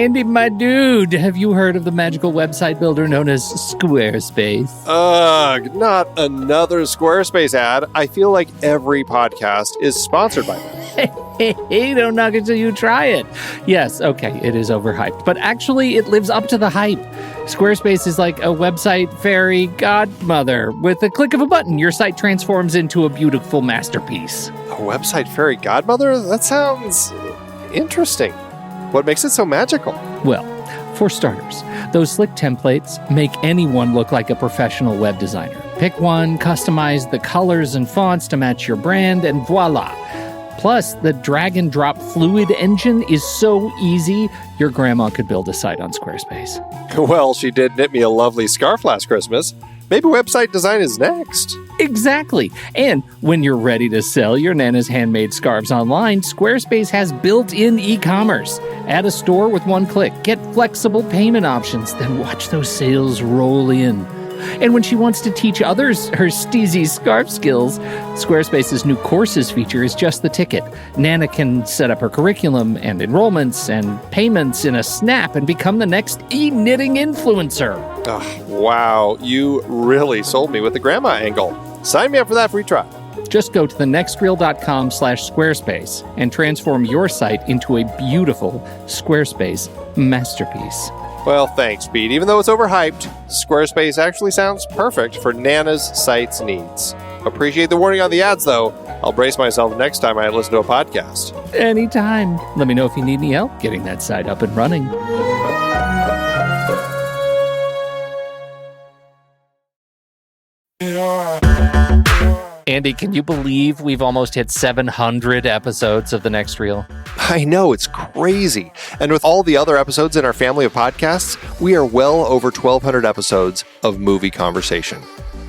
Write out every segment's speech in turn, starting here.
Andy, my dude, have you heard of the magical website builder known as Squarespace? Ugh, not another Squarespace ad. I feel like every podcast is sponsored by them. Hey, don't knock it till you try it. Yes, okay, it is overhyped, but actually it lives up to the hype. Squarespace is like a website fairy godmother. With a click of a button, your site transforms into a beautiful masterpiece. A website fairy godmother? That sounds interesting. What makes it so magical? Well, for starters, those slick templates make anyone look like a professional web designer. Pick one, customize the colors and fonts to match your brand, and voila. Plus, the drag and drop fluid engine is so easy, your grandma could build a site on Squarespace. Well, she did knit me a lovely scarf last Christmas. Maybe website design is next. Exactly. And when you're ready to sell your Nana's handmade scarves online, Squarespace has built-in e-commerce. Add a store with one click. Get flexible payment options. Then watch those sales roll in. And when she wants to teach others her steezy scarf skills, Squarespace's new courses feature is just the ticket. Nana can set up her curriculum and enrollments and payments in a snap and become the next e-knitting influencer. Oh, wow, you really sold me with the grandma angle. Sign me up for that free trial. Just go to thenextreel.com/Squarespace and transform your site into a beautiful Squarespace masterpiece. Well, thanks, Pete. Even though it's overhyped, Squarespace actually sounds perfect for Nana's site's needs. Appreciate the warning on the ads, though. I'll brace myself next time I listen to a podcast. Anytime. Let me know if you need any help getting that site up and running. Andy, can you believe we've almost hit 700 episodes of The Next Reel? I know, it's crazy. And with all the other episodes in our family of podcasts, we are well over 1,200 episodes of movie conversation.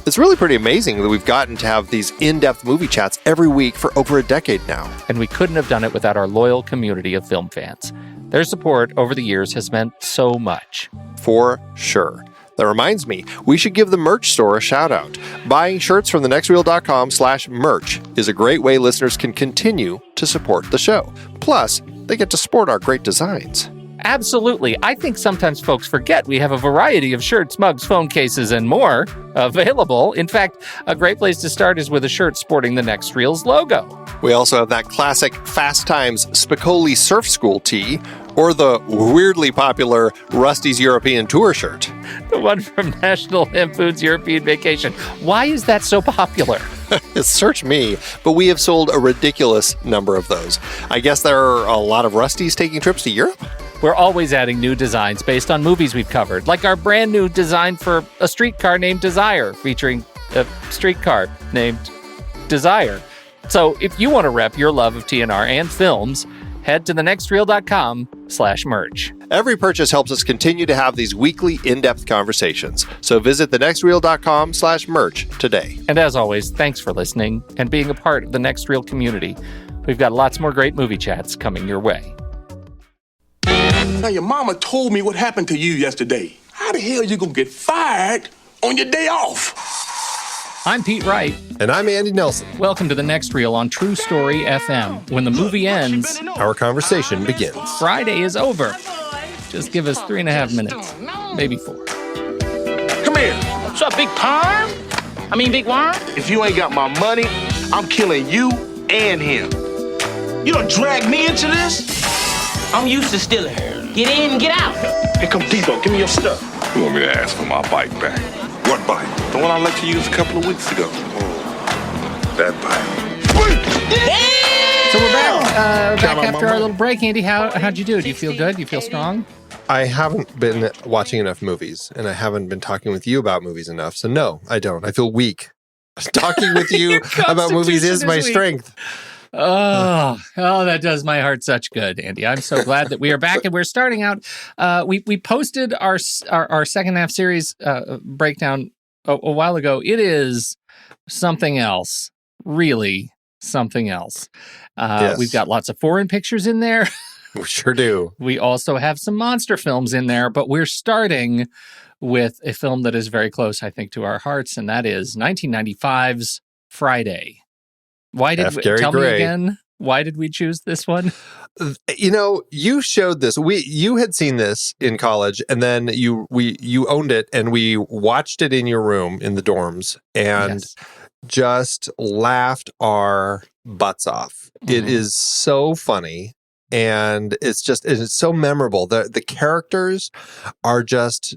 It's really pretty amazing that we've gotten to have these in-depth movie chats every week for over a decade now. And we couldn't have done it without our loyal community of film fans. Their support over the years has meant so much. For sure. That reminds me, we should give the merch store a shout out. Buying shirts from thenextreel.com/merch is a great way listeners can continue to support the show. Plus, they get to sport our great designs. Absolutely. I think sometimes folks forget we have a variety of shirts, mugs, phone cases, and more available. In fact, a great place to start is with a shirt sporting the Next Reel's logo. We also have that classic Fast Times Spicoli Surf School tee, or the weirdly popular Rusty's European Tour shirt. The one from National Lampoon's European Vacation. Why is that so popular? Search me, but we have sold a ridiculous number of those. I guess there are a lot of Rustys taking trips to Europe? We're always adding new designs based on movies we've covered, like our brand new design for a streetcar named Desire, featuring a streetcar named Desire. So if you want to rep your love of TNR and films, head to thenextreel.com/merch. Every purchase helps us continue to have these weekly in-depth conversations. So visit thenextreel.com/merch today. And as always, thanks for listening and being a part of the Next Reel community. We've got lots more great movie chats coming your way. Now, your mama told me what happened to you yesterday. How the hell you gonna get fired on your day off? I'm Pete Wright. And I'm Andy Nelson. Welcome to The Next Reel on True Story FM. When the movie ends, our conversation begins. Friday is over. Just give us 3.5 minutes, maybe 4. Come here. What's up, Big Perm? I mean, Big Worm? If you ain't got my money, I'm killing you and him. You done dragged me into this? I'm used to stealing. Get in, get out. Here come Debo. Give me your stuff. You want me to ask for my bike back? What bike? The one I let you use a couple of weeks ago. That bike. So we're back after our little break. Andy, how'd you do? Do you feel good? Do you feel strong? I haven't been watching enough movies, and I haven't been talking with you about movies enough. So no, I don't. I feel weak. Talking with you about movies is my strength. Oh, that does my heart such good, Andy. I'm so glad that we are back and we're starting out. We posted our second half series breakdown a while ago. It is something else, really something else. Yes. We've got lots of foreign pictures in there. We sure do. We also have some monster films in there, but we're starting with a film that is very close, I think, to our hearts, and that is 1995's Friday. Why did Gary tell Gray. me again? Why did we choose this one? You showed this. You had seen this in college, and then you owned it, and we watched it in your room in the dorms, and just laughed our butts off. It is so funny, and it's so memorable. The characters are just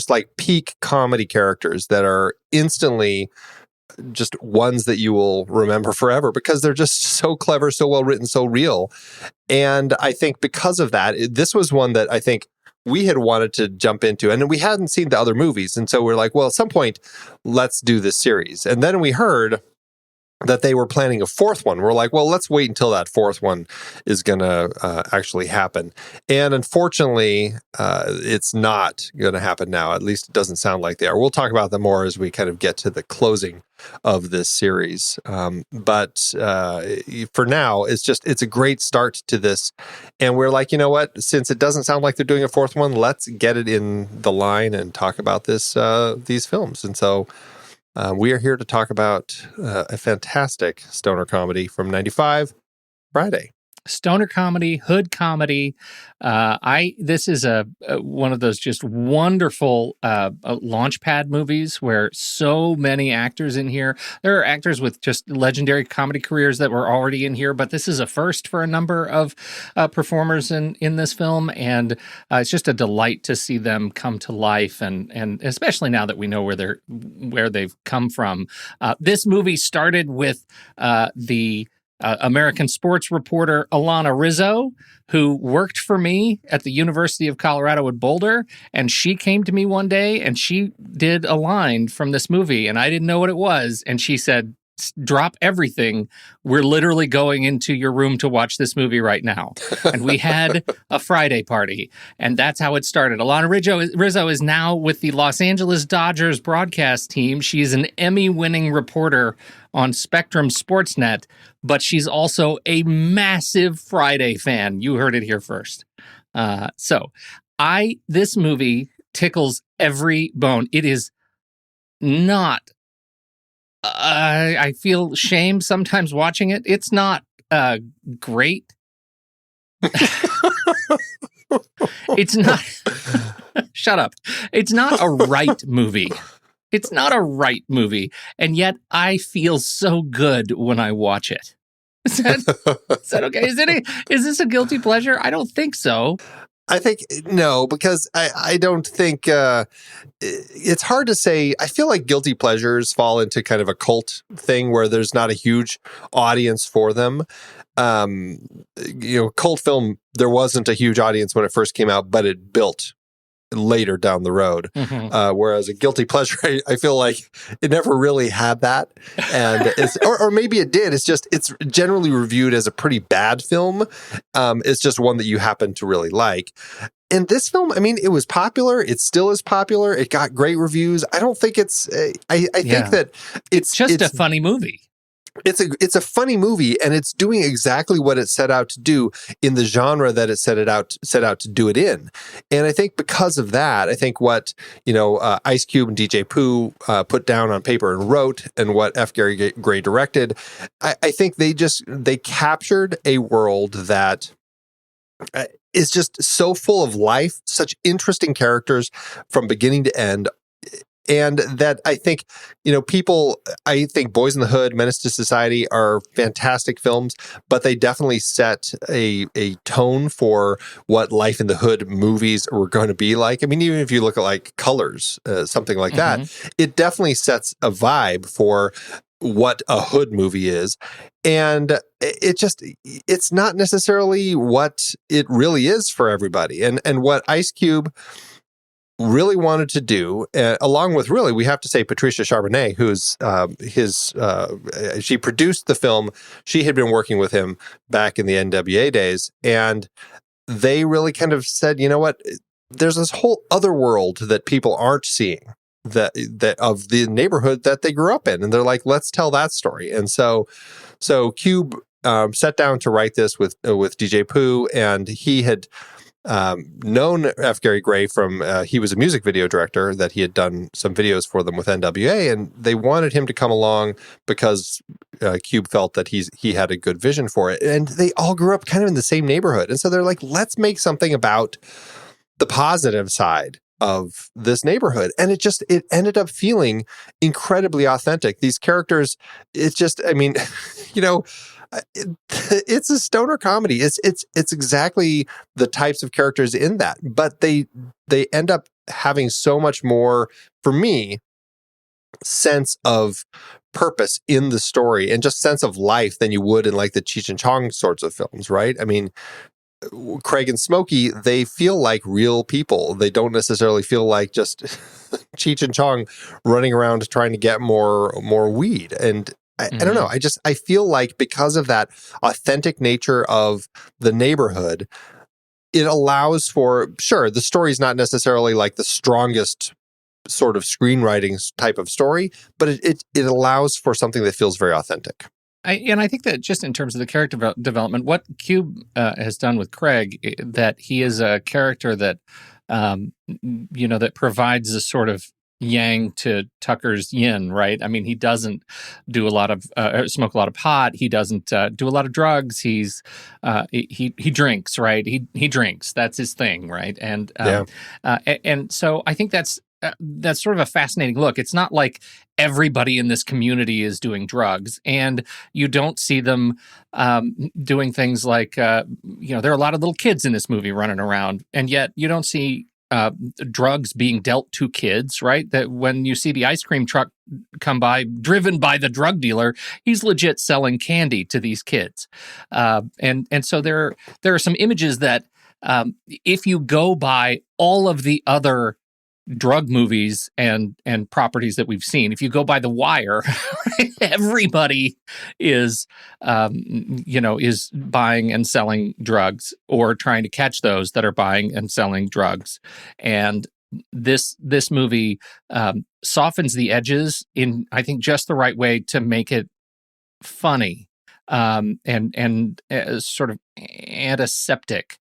like peak comedy characters that are instantly just ones that you will remember forever because they're just so clever, so well written, so real. And I think because of that, this was one that I think we had wanted to jump into, and we hadn't seen the other movies. And so we're like, well, at some point, let's do this series. And then we heard that they were planning a fourth one. We're like, well, let's wait until that fourth one is going to actually happen. And unfortunately, it's not going to happen now. At least it doesn't sound like they are. We'll talk about them more as we kind of get to the closing of this series. But for now, it's a great start to this. And we're like, you know what? Since it doesn't sound like they're doing a fourth one, let's get it in the line and talk about these films. And so we are here to talk about a fantastic stoner comedy from '95, Friday. Stoner comedy, hood comedy. This is one of those just wonderful launchpad movies where so many actors in here. There are actors with just legendary comedy careers that were already in here, but this is a first for a number of performers in this film, and it's just a delight to see them come to life, and especially now that we know where they've come from. This movie started with the American sports reporter Alana Rizzo, who worked for me at the University of Colorado at Boulder. And she came to me one day and she did a line from this movie and I didn't know what it was. And she said, drop everything. We're literally going into your room to watch this movie right now. And we had a Friday party, and that's how it started. Alana Rizzo is now with the Los Angeles Dodgers broadcast team. She's an Emmy-winning reporter on Spectrum Sportsnet, but she's also a massive Friday fan. You heard it here first. This movie tickles every bone. It is not I feel shame sometimes watching it. It's not great. It's not. Shut up. It's not a right movie. It's not a right movie. And yet I feel so good when I watch it. Is that okay? Is this a guilty pleasure? I don't think so. I think no, because I don't think it's hard to say. I feel like guilty pleasures fall into kind of a cult thing where there's not a huge audience for them. Cult film, there wasn't a huge audience when it first came out, but it built later down the road. Whereas a guilty pleasure, I feel like it never really had that. And or maybe it did. It's generally reviewed as a pretty bad film. It's just one that you happen to really like. And this film, I mean, it was popular. It still is popular. It got great reviews. I don't think it's, I think that it's just a funny movie. It's a funny movie, and it's doing exactly what it set out to do in the genre that it set out to do it in. And I think because of that, I think what Ice Cube and DJ Pooh put down on paper and wrote, and what F. Gary Gray directed, I think they captured a world that is just so full of life, such interesting characters from beginning to end. And that I think, I think Boyz n the Hood, Menace to Society are fantastic films, but they definitely set a tone for what life in the hood movies were going to be like. I mean, even if you look at like Colors, something like that, it definitely sets a vibe for what a hood movie is. And it's not necessarily what it really is for everybody. And what Ice Cube really wanted to do, along with we have to say Patricia Charbonnet, who's she produced the film. She had been working with him back in the N.W.A. days, and they really kind of said, you know what, there's this whole other world that people aren't seeing, that of the neighborhood that they grew up in, and they're like, let's tell that story. And so Cube sat down to write this with DJ Pooh, and he had known F. Gary Gray from, he was a music video director that he had done some videos for them with N.W.A, and they wanted him to come along because Cube felt that he had a good vision for it. And they all grew up kind of in the same neighborhood. And so they're like, let's make something about the positive side of this neighborhood. And it ended up feeling incredibly authentic. These characters, it's just, I mean, it's a stoner comedy. It's exactly the types of characters in that, but they end up having so much more, for me, sense of purpose in the story and just sense of life than you would in like the Cheech and Chong sorts of films, right? I mean, Craig and Smokey, they feel like real people. They don't necessarily feel like just Cheech and Chong running around trying to get more weed. And I don't know. I feel like because of that authentic nature of the neighborhood, it allows for, sure, the story's not necessarily like the strongest sort of screenwriting type of story, but it allows for something that feels very authentic. I think that just in terms of the character development, what Cube has done with Craig, that he is a character that, that provides a sort of yang to Tucker's yin, right? I mean, he doesn't do a lot of smoke a lot of pot. He doesn't do a lot of drugs. He drinks, right? He drinks. That's his thing, right? And and so I think that's sort of a fascinating look. It's not like everybody in this community is doing drugs, and you don't see them doing things like, there are a lot of little kids in this movie running around, and yet you don't see drugs being dealt to kids, right? That when you see the ice cream truck come by, driven by the drug dealer, he's legit selling candy to these kids. And so there are some images that if you go by all of the other drug movies and properties that we've seen, if you go by The Wire, everybody is buying and selling drugs or trying to catch those that are buying and selling drugs. And this movie softens the edges in, I think, just the right way to make it funny and sort of antiseptic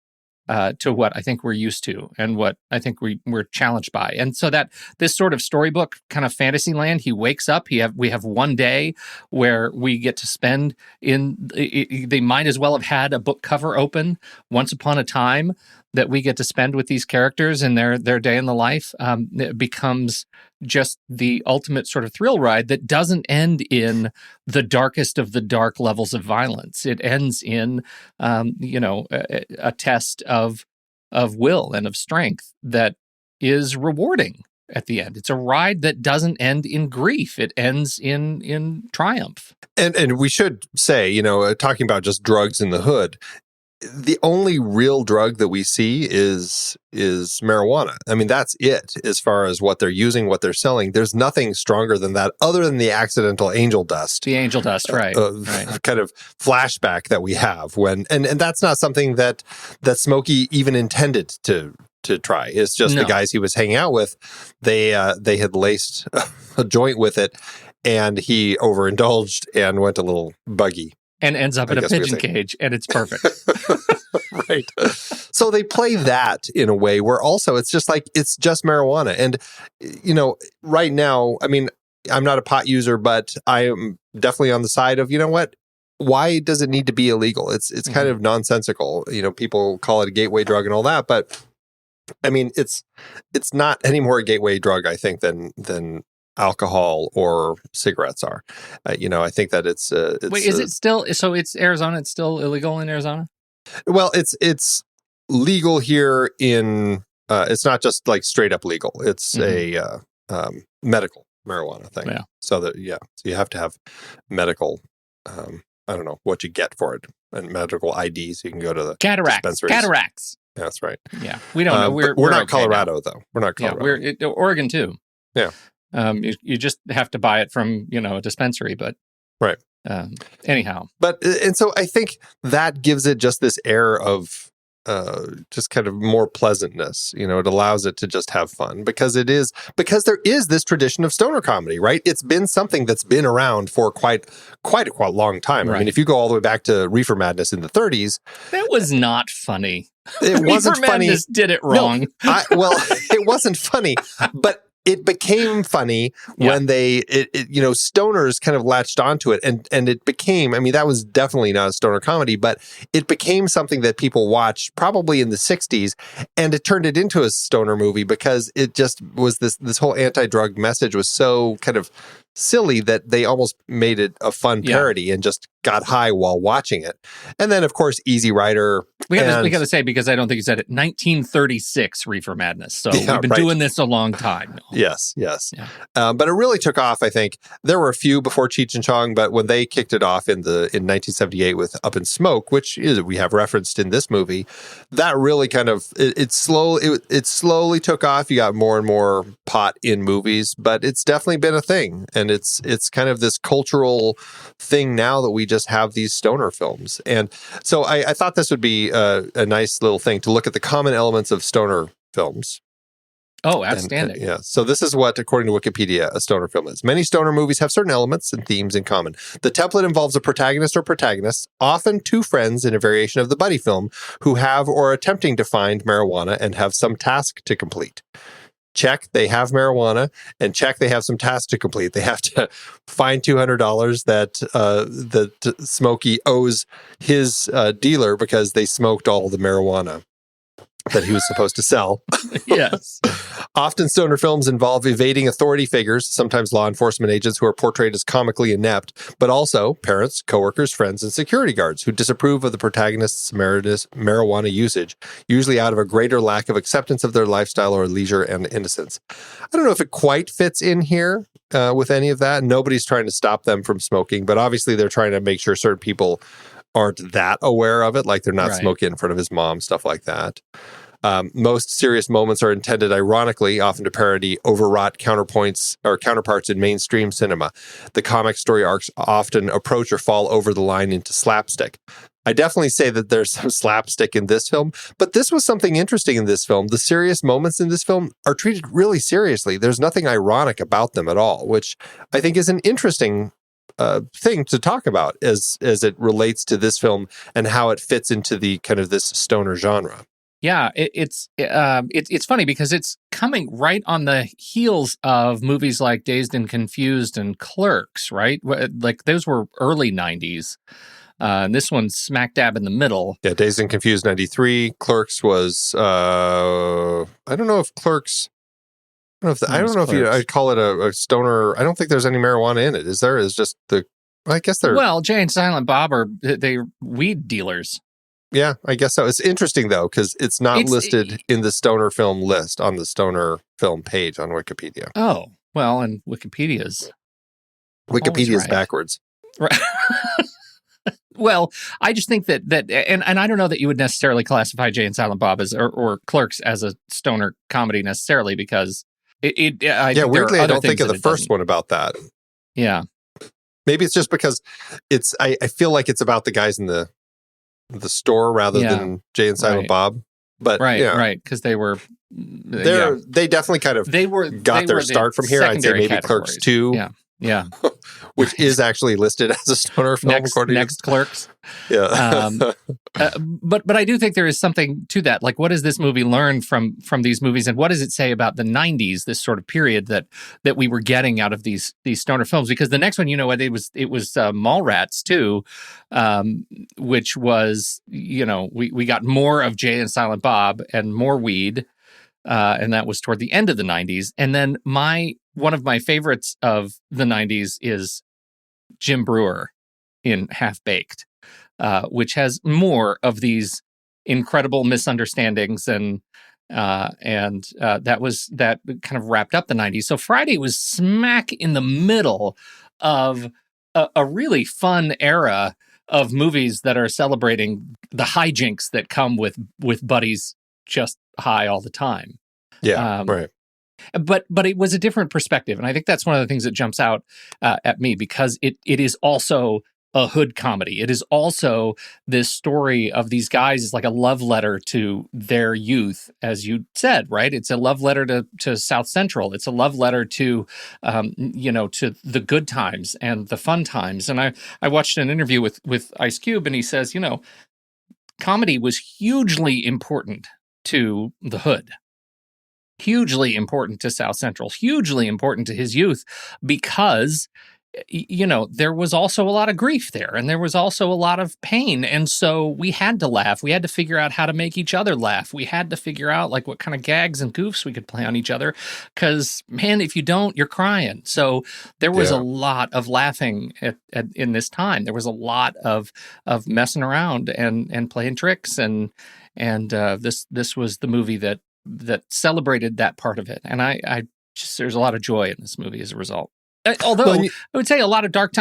to what I think we're used to and what I think we're challenged by. And so that this sort of storybook kind of fantasy land, he wakes up, we have one day where we get to spend they might as well have had a book cover open once upon a time that we get to spend with these characters in their day in the life. It becomes just the ultimate sort of thrill ride that doesn't end in the darkest of the dark levels of violence. It ends in, a test of will and of strength that is rewarding at the end. It's a ride that doesn't end in grief. It ends in triumph. And we should say, talking about just drugs in the hood, the only real drug that we see is marijuana. I mean, that's it as far as what they're using, what they're selling. There's nothing stronger than that other than the accidental angel dust. The angel dust, right. Kind of flashback that we have when, and that's not something that Smokey even intended to try. It's just the guys he was hanging out with, they had laced a joint with it, and he overindulged and went a little buggy. And ends up in a pigeon cage, and it's perfect. Right. So they play that in a way where also it's just like, it's just marijuana. And, right now, I mean, I'm not a pot user, but I am definitely on the side of, why does it need to be illegal? It's kind of nonsensical. People call it a gateway drug and all that, but I mean, it's not any more a gateway drug, I think, than alcohol or cigarettes are. I think that it's wait, is it still, so it's Arizona, it's still illegal in Arizona? Well, it's legal here in it's not just like straight up legal. It's a medical marijuana thing. Yeah. So you have to have medical I don't know what you get for it, and medical ID, so you can go to the dispensaries. Cataracts. Yeah, that's right. Yeah. We don't know. We're not okay Colorado now. though. We're not Colorado. Yeah, Oregon too. Yeah. You just have to buy it from, a dispensary, but right. Anyhow. But, and so I think that gives it just this air of just kind of more pleasantness. It allows it to just have fun because there is this tradition of stoner comedy, right? It's been something that's been around for quite a long time. Right. I mean, if you go all the way back to Reefer Madness in the 30s. That was not funny. It wasn't Reefer funny. Madness did it wrong. No, well, it wasn't funny, but it became funny when stoners kind of latched onto it, and it became, I mean, that was definitely not a stoner comedy, but it became something that people watched probably in the 60s, and it turned it into a stoner movie because it just was this whole anti-drug message was so kind of silly that they almost made it a fun parody and just got high while watching it. And then, of course, Easy Rider. We got to say, because I don't think you said it, 1936 Reefer Madness. So we've been doing this a long time. Yes. Yeah. But it really took off, I think. There were a few before Cheech and Chong, but when they kicked it off in 1978 with Up in Smoke, which we have referenced in this movie, that really kind of, it slowly took off. You got more and more pot in movies, but it's definitely been a thing. And it's kind of this cultural thing now that we just have these stoner films. And so I thought this would be a nice little thing to look at the common elements of stoner films. Oh, outstanding. So this is what, according to Wikipedia, a stoner film is. Many stoner movies have certain elements and themes in common. The template involves a protagonist or protagonists, often two friends in a variation of the buddy film, who have or are attempting to find marijuana and have some task to complete. Check, they have marijuana, and check, they have some tasks to complete. They have to find $200 that Smokey owes his dealer because they smoked all the marijuana that he was supposed to sell. Yes. Often stoner films involve evading authority figures, sometimes law enforcement agents who are portrayed as comically inept, but also parents, coworkers, friends, and security guards who disapprove of the protagonist's marijuana usage, usually out of a greater lack of acceptance of their lifestyle or leisure and innocence. I don't know if it quite fits in here with any of that. Nobody's trying to stop them from smoking, but obviously they're trying to make sure certain people aren't that aware of it, like they're not smoking in front of his mom, stuff like that. Most serious moments are intended ironically, often to parody overwrought counterparts in mainstream cinema. The comic story arcs often approach or fall over the line into slapstick. I definitely say that there's some slapstick in this film, but this was something interesting in this film. The serious moments in this film are treated really seriously. There's nothing ironic about them at all, which I think is an interesting thing to talk about as it relates to this film and how it fits into the kind of this stoner genre. Yeah, it's funny because it's coming right on the heels of movies like Dazed and Confused and Clerks, right? Like those were early 90s. And this one's smack dab in the middle. Yeah, Dazed and Confused 93. Clerks was I don't know if Clerks. I don't know if I'd call it a stoner. I don't think there's any marijuana in it. Is there? Is just I guess they're. Well, Jay and Silent Bob are weed dealers. Yeah, I guess so. It's interesting though because it's not listed in the stoner film list on the stoner film page on Wikipedia. Oh well, and Wikipedia's right. Backwards. Right. Well, I just think that and I don't know that you would necessarily classify Jay and Silent Bob as or Clerks as a stoner comedy necessarily because. Weirdly, I don't think of the first one about that. Yeah. Maybe it's just because I feel like it's about the guys in the store rather than Jay and Silent Bob. But right, because they were they definitely kind of got their start from here. I'd say maybe Clerks 2. Yeah. Which is actually listed as a stoner film next Clerks. Yeah. But I do think there is something to that. Like, what does this movie learn from these movies, and what does it say about the 90s, this sort of period that we were getting out of these stoner films? Because the next one, it was Mallrats too, which was, we got more of Jay and Silent Bob and more weed. And that was toward the end of the 90s. And then one of my favorites of the 90s is Jim Brewer in Half Baked, which has more of these incredible misunderstandings and that kind of wrapped up the 90s. So Friday was smack in the middle of a really fun era of movies that are celebrating the hijinks that come with buddies just high all the time. Yeah, right. But it was a different perspective, and I think that's one of the things that jumps out at me because it is also a hood comedy. It is also this story of these guys. It's like a love letter to their youth, as you said, right? It's a love letter to South Central. It's a love letter to to the good times and the fun times. And I watched an interview with Ice Cube, and he says, comedy was hugely important to the Hood, hugely important to South Central, hugely important to his youth, because, you know, there was also a lot of grief there, and there was also a lot of pain. And so we had to laugh. We had to figure out how to make each other laugh. We had to figure out like what kind of gags and goofs we could play on each other. Because, man, if you don't, you're crying. So there was a lot of laughing in this time. There was a lot of messing around and playing tricks. And this was the movie that celebrated that part of it. And I just, there's a lot of joy in this movie as a result. Although I would say a lot of dark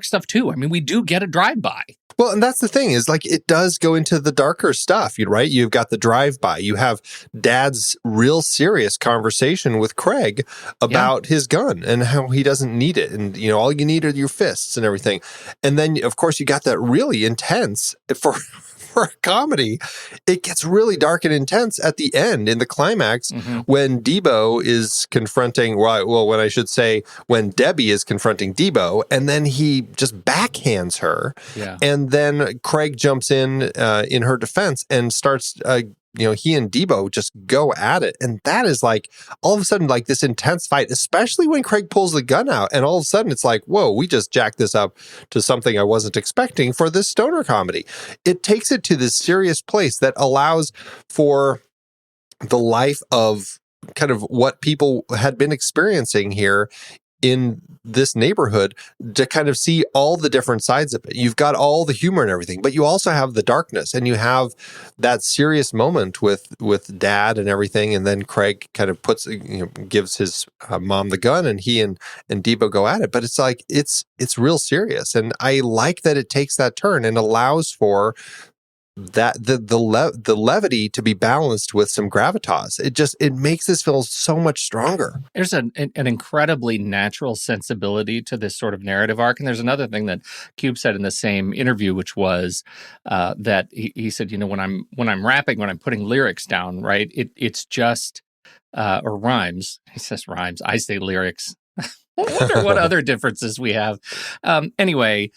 stuff too. I mean, we do get a drive-by. Well, and that's the thing is, like, it does go into the darker stuff, right? You've got the drive-by. You have Dad's real serious conversation with Craig about his gun and how he doesn't need it. And, you know, all you need are your fists and everything. And then, of course, you got that really intense, for a comedy, it gets really dark and intense at the end in the climax when Debo is confronting, when I should say, when Debbie is confronting Debo, and then he just backhands her. Yeah. And then Craig jumps in her defense and starts, he and Debo just go at it. And that is like, all of a sudden, like this intense fight, especially when Craig pulls the gun out. And all of a sudden it's like, whoa, we just jacked this up to something I wasn't expecting for this stoner comedy. It takes it to this serious place that allows for the life of kind of what people had been experiencing here in this neighborhood, to kind of see all the different sides of it. You've got all the humor and everything, but you also have the darkness, and you have that serious moment with Dad and everything. And then Craig kind of gives his mom the gun, and he and Debo go at it. But it's like, it's real serious. And I like that it takes that turn and allows for that the levity to be balanced with some gravitas. It makes this feel so much stronger. There's an incredibly natural sensibility to this sort of narrative arc. And there's another thing that Cube said in the same interview, which was that he said, you know, when I'm rapping, when I'm putting lyrics down, right, it's just or rhymes. He says rhymes. I say lyrics. I wonder what other differences we have. Anyway,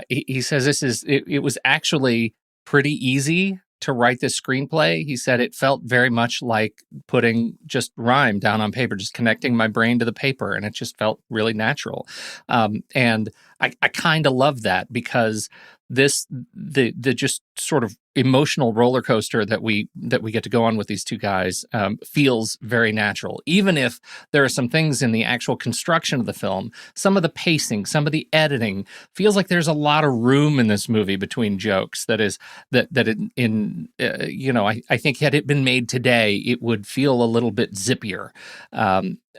he says it was actually pretty easy to write this screenplay. He said it felt very much like putting just rhyme down on paper, just connecting my brain to the paper, and it just felt really natural. And I kind of love that, because the just sort of emotional roller coaster that we get to go on with these two guys feels very natural. Even if there are some things in the actual construction of the film, some of the pacing, some of the editing feels like there's a lot of room in this movie between jokes. I think had it been made today, it would feel a little bit zippier.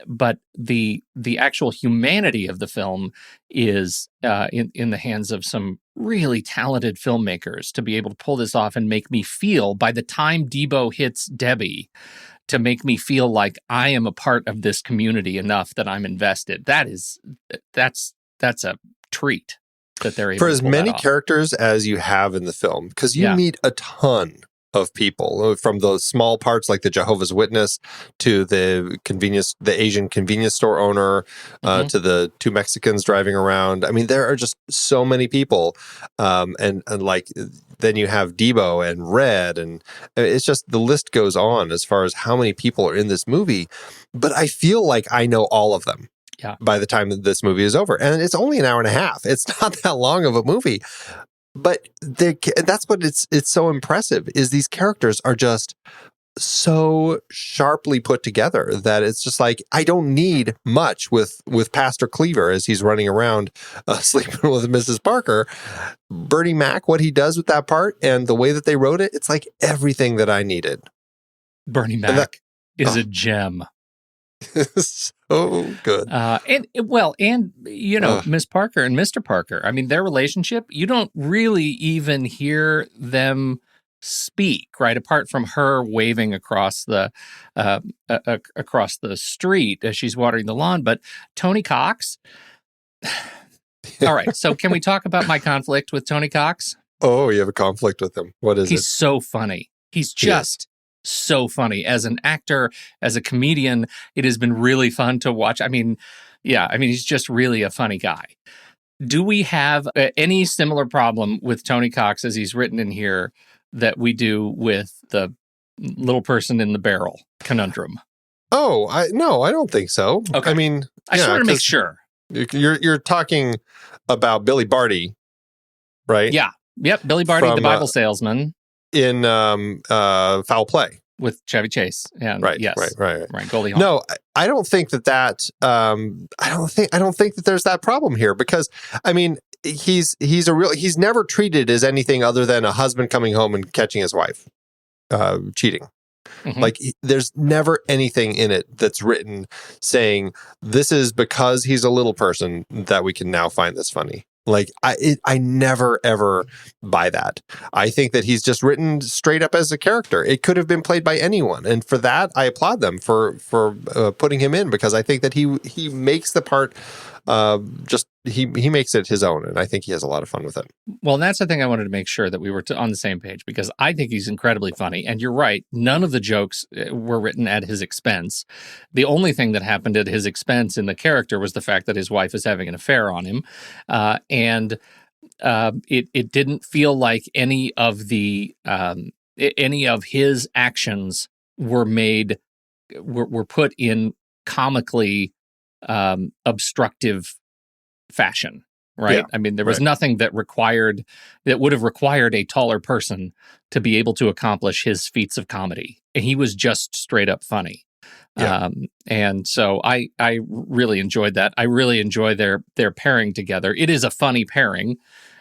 But the actual humanity of the film is in the hands of some really talented filmmakers to be able to pull this off and make me feel, by the time Debo hits Debbie, to make me feel like I am a part of this community enough that I'm invested. That's a treat that they're able for to as pull many that off. Characters as you have in the film, because you meet a ton of people, from those small parts like the Jehovah's Witness to the Asian convenience store owner, to the two Mexicans driving around. I mean, there are just so many people. And like, then you have Debo and Red, and it's just, the list goes on as far as how many people are in this movie. But I feel like I know all of them. Yeah. By the time that this movie is over. And it's only an hour and a half. It's not that long of a movie. But that's what it's so impressive, is these characters are just so sharply put together that it's just like, I don't need much with Pastor Cleaver as he's running around sleeping with Mrs. Parker. Bernie Mac, what he does with that part and the way that they wrote it, it's like everything that I needed. Bernie Mac is a gem. So good. And Miss Parker and Mr. Parker, I mean, their relationship, you don't really even hear them speak, right? Apart from her waving across the street as she's watering the lawn. But Tony Cox. All right. So can we talk about my conflict with Tony Cox? Oh, you have a conflict with him. What is it? He's so funny. He's just so funny. As an actor, as a comedian, it has been really fun to watch. I mean, he's just really a funny guy. Do we have any similar problem with Tony Cox as he's written in here that we do with the little person in the barrel conundrum. Oh, no, I don't think so. Okay. I mean, I just want to make sure. You're talking about Billy Barty, right? Yeah. Yep. Billy Barty, From, the Bible salesman. In Foul Play. With Chevy Chase. And Right. yes. Right. Goldie Hawn. No, I don't think that I don't think that there's that problem here, because I mean, he's never treated as anything other than a husband coming home and catching his wife cheating. Mhm. Like, there's never anything in it that's written saying this is because he's a little person that we can now find this funny. Like, I never, ever buy that. I think that he's just written straight up as a character. It could have been played by anyone. And for that, I applaud them for putting him in, because I think that he makes the part, he makes it his own. And I think he has a lot of fun with it. Well, that's the thing I wanted to make sure that we were on the same page, because I think he's incredibly funny. And you're right. None of the jokes were written at his expense. The only thing that happened at his expense in the character was the fact that his wife is having an affair on him. And it didn't feel like any of his actions were put in comically obstructive fashion, right? Yeah, I mean, there was nothing that would have required a taller person to be able to accomplish his feats of comedy. And he was just straight up funny. Yeah. And so I really enjoyed that. I really enjoy their pairing together. It is a funny pairing.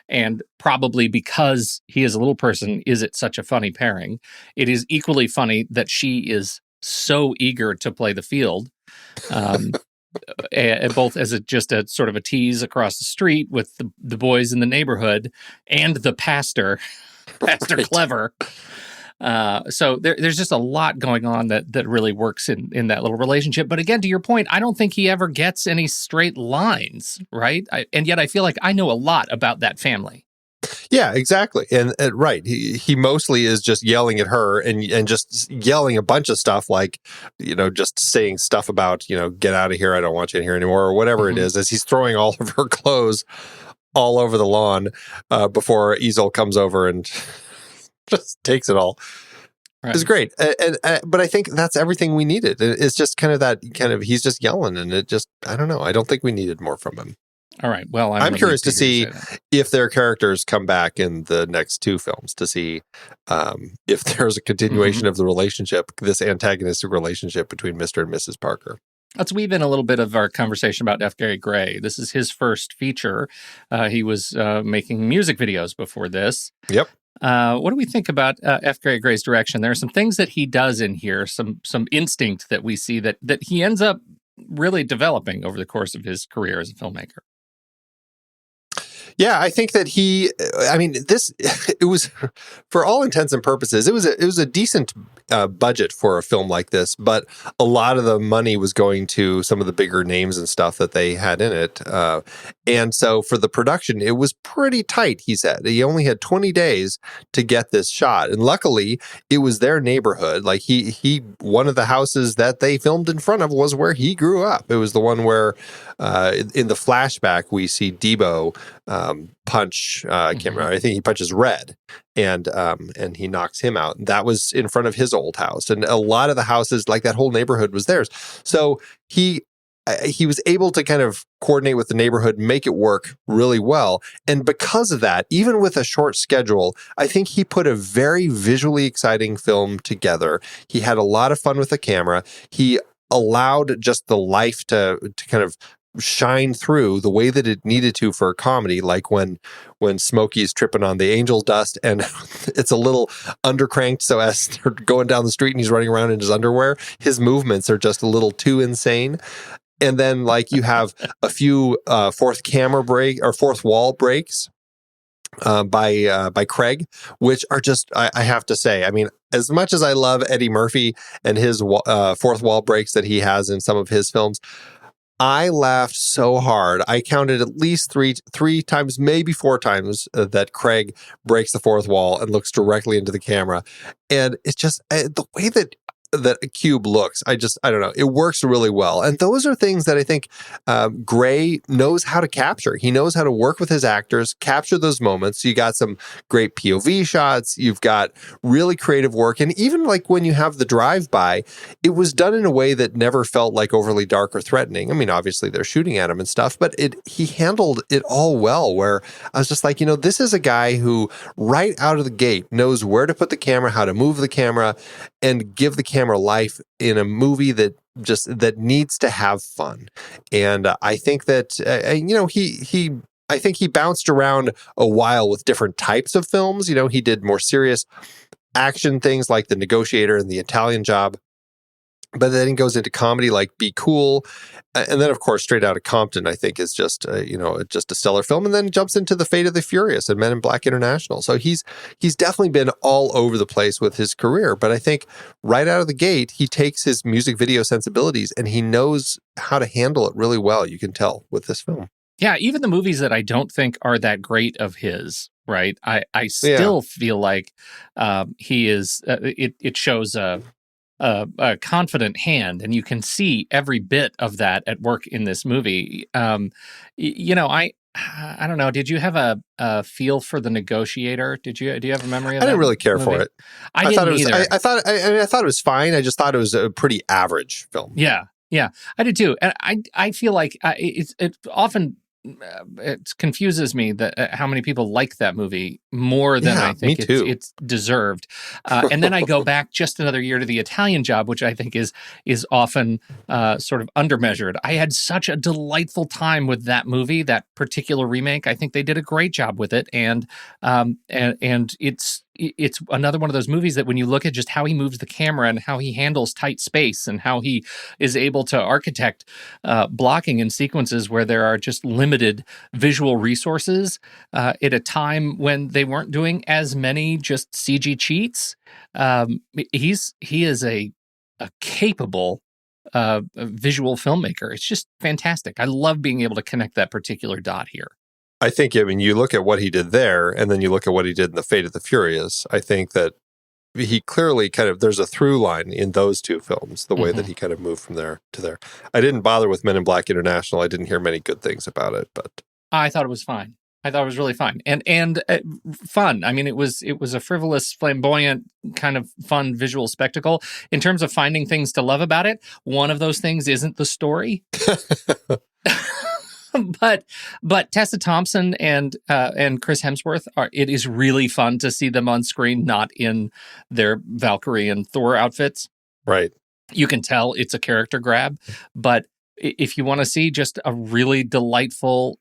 And probably because he is a little person, is it such a funny pairing? It is equally funny that she is so eager to play the field. Both as just a sort of a tease across the street with the boys in the neighborhood and the pastor, Pastor Clever. So there's just a lot going on that really works in that little relationship. But again, to your point, I don't think he ever gets any straight lines, right? And yet I feel like I know a lot about that family. Yeah, exactly. And right. He mostly is just yelling at her and just yelling a bunch of stuff, like, just saying stuff about, get out of here. I don't want you in here anymore, or whatever it is, as he's throwing all of her clothes all over the lawn before Easel comes over and just takes it all. Right. It's great. But I think that's everything we needed. It's just he's just yelling, and it just, I don't know. I don't think we needed more from him. All right. Well, I'm curious to see if their characters come back in the next two films, to see if there's a continuation of the relationship, this antagonistic relationship between Mr. and Mrs. Parker. Let's weave in a little bit of our conversation about F. Gary Gray. This is his first feature. He was making music videos before this. Yep. What do we think about F. Gary Gray's direction? There are some things that he does in here, some instinct that we see that he ends up really developing over the course of his career as a filmmaker. Yeah, I think that it was, for all intents and purposes, it was a decent budget for a film like this, but a lot of the money was going to some of the bigger names and stuff that they had in it. And so for the production, it was pretty tight, he said. He only had 20 days to get this shot. And luckily, it was their neighborhood. Like, one of the houses that they filmed in front of was where he grew up. It was the one where in the flashback, we see Debo punch, I can't remember, I think he punches Red, and he knocks him out. That was in front of his old house. And a lot of the houses, like that whole neighborhood, was theirs. So he was able to kind of coordinate with the neighborhood, make it work really well. And because of that, even with a short schedule, I think he put a very visually exciting film together. He had a lot of fun with the camera. He allowed just the life to kind of shine through the way that it needed to for a comedy, like when Smokey's tripping on the angel dust and it's a little undercranked, so as they're going down the street and he's running around in his underwear, his movements are just a little too insane. And then, like, you have a few fourth wall breaks by Craig, which are just, I have to say, I mean, as much as I love Eddie Murphy and his fourth wall breaks that he has in some of his films, I laughed so hard. I counted at least three times, maybe four times, that Craig breaks the fourth wall and looks directly into the camera. And it's just the way that that a cube looks. I don't know. It works really well. And those are things that I think Gray knows how to capture. He knows how to work with his actors, capture those moments. You got some great POV shots. You've got really creative work. And even like when you have the drive-by, it was done in a way that never felt like overly dark or threatening. I mean, obviously they're shooting at him and stuff, but he handled it all well, where I was just like, this is a guy who right out of the gate knows where to put the camera, how to move the camera, and give the camera life in a movie that needs to have fun. And I think that, I think he bounced around a while with different types of films. He did more serious action things like The Negotiator and The Italian Job. But then he goes into comedy like Be Cool. And then, of course, Straight Outta Compton, I think, is just a stellar film. And then jumps into The Fate of the Furious and Men in Black International. So he's definitely been all over the place with his career. But I think right out of the gate, he takes his music video sensibilities and he knows how to handle it really well, you can tell, with this film. Yeah, even the movies that I don't think are that great of his, right? I still feel like he is, it shows a confident hand, and you can see every bit of that at work in this movie. I don't know. Did you have a feel for The Negotiator? Do you have a memory of that? I didn't really care movie? for it. I didn't either. I thought it was fine. I just thought it was a pretty average film. Yeah, I did too. And I feel like it often it confuses me that how many people like that movie more than I think it's deserved. And then I go back just another year to The Italian Job, which I think is often sort of undermeasured. I had such a delightful time with that movie, that particular remake. I think they did a great job with it, and it's another one of those movies that when you look at just how he moves the camera and how he handles tight space and how he is able to architect blocking in sequences where there are just limited visual resources at a time when they weren't doing as many just CG cheats. He is a capable visual filmmaker. It's just fantastic. I love being able to connect that particular dot here. I think, you look at what he did there, and then you look at what he did in The Fate of the Furious. I think that he clearly there's a through line in those two films, the way that he kind of moved from there to there. I didn't bother with Men in Black International. I didn't hear many good things about it, but I thought it was fine. I thought it was really fine and fun. I mean, it was a frivolous, flamboyant, kind of fun visual spectacle. In terms of finding things to love about it, one of those things isn't the story. But Tessa Thompson and Chris Hemsworth it is really fun to see them on screen, not in their Valkyrie and Thor outfits. Right. You can tell it's a character grab, but if you want to see just a really delightful,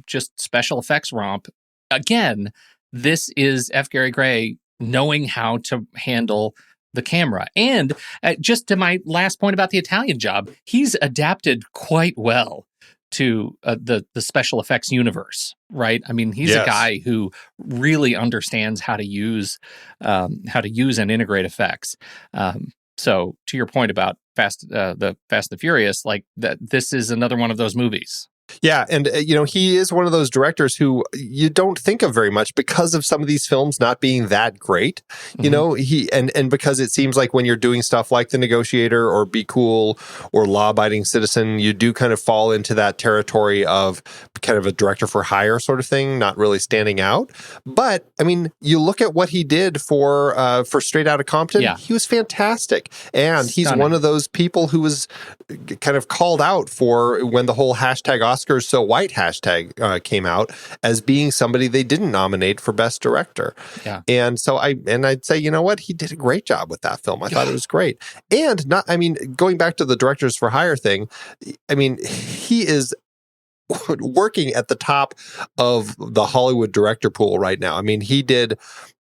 just special effects romp, again, this is F. Gary Gray knowing how to handle the camera. And just to my last point about The Italian Job, he's adapted quite well to the special effects universe, right? I mean, he's a guy who really understands how to use and integrate effects. So to your point about the Fast and the Furious, like that, this is another one of those movies. Yeah, and he is one of those directors who you don't think of very much because of some of these films not being that great. He and because it seems like when you're doing stuff like The Negotiator or Be Cool or Law Abiding Citizen, you do kind of fall into that territory of kind of a director for hire sort of thing, not really standing out. But I mean, you look at what he did for Straight Outta Compton. Yeah. He was fantastic, and he's one of those people who was kind of called out for when the whole #Oscars So White hashtag came out as being somebody they didn't nominate for Best Director. Yeah. And so I'd say, you know what? He did a great job with that film. I thought it was great. And going back to the directors for hire thing, I mean, he is working at the top of the Hollywood director pool right now. I mean, he did,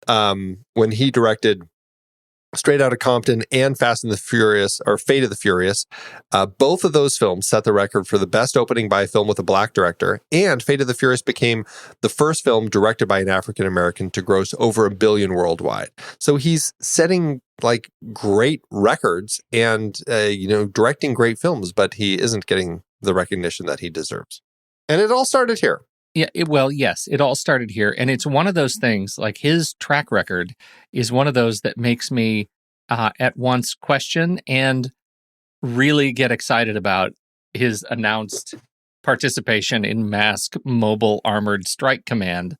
when he directed Straight Outta Compton and Fast and the Furious, or Fate of the Furious, both of those films set the record for the best opening by a film with a black director, and Fate of the Furious became the first film directed by an African American to gross over $1 billion worldwide. So he's setting like great records and directing great films, but he isn't getting the recognition that he deserves. And it all started here. Yeah, yes, it all started here. And it's one of those things, like his track record is one of those that makes me at once question and really get excited about his announced participation in Mask Mobile Armored Strike Command,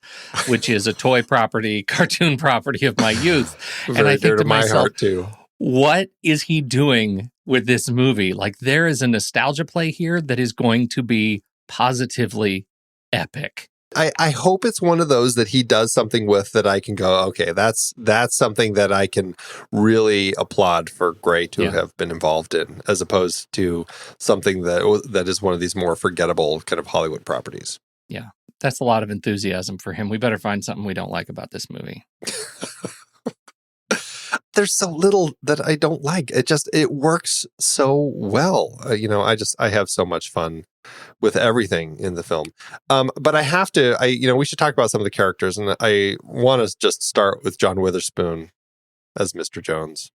which is a toy property, cartoon property of my youth. And I think to myself, heart too. What is he doing with this movie? Like, there is a nostalgia play here that is going to be positively epic. I hope it's one of those that he does something with that I can go, okay, that's something that I can really applaud for Gray to have been involved in, as opposed to something that is one of these more forgettable kind of Hollywood properties. Yeah, that's a lot of enthusiasm for him. We better find something we don't like about this movie. There's so little that I don't like. It works so well. I have so much fun with everything in the film. But I have to, we should talk about some of the characters, and I want to just start with John Witherspoon as Mr. Jones,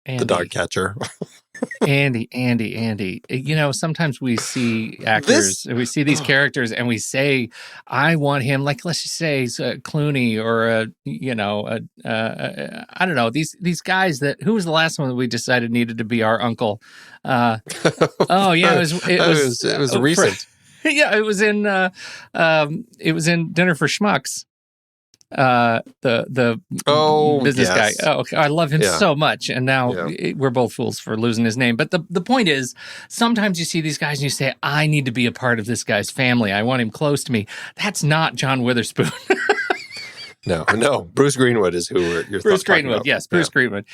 the dog catcher. Andy. Sometimes we see actors, we see these characters, and we say, I want him, like, let's just say Clooney or, I don't know, these guys who was the last one that we decided needed to be our uncle? It was recent. It was in Dinner for Schmucks. The business guy. Oh, okay. I love him so much, and now we're both fools for losing his name. But the point is, sometimes you see these guys and you say, I need to be a part of this guy's family. I want him close to me. That's not John Witherspoon. No. Bruce Greenwood is who you're Bruce Greenwood, about. yes, Bruce Greenwood.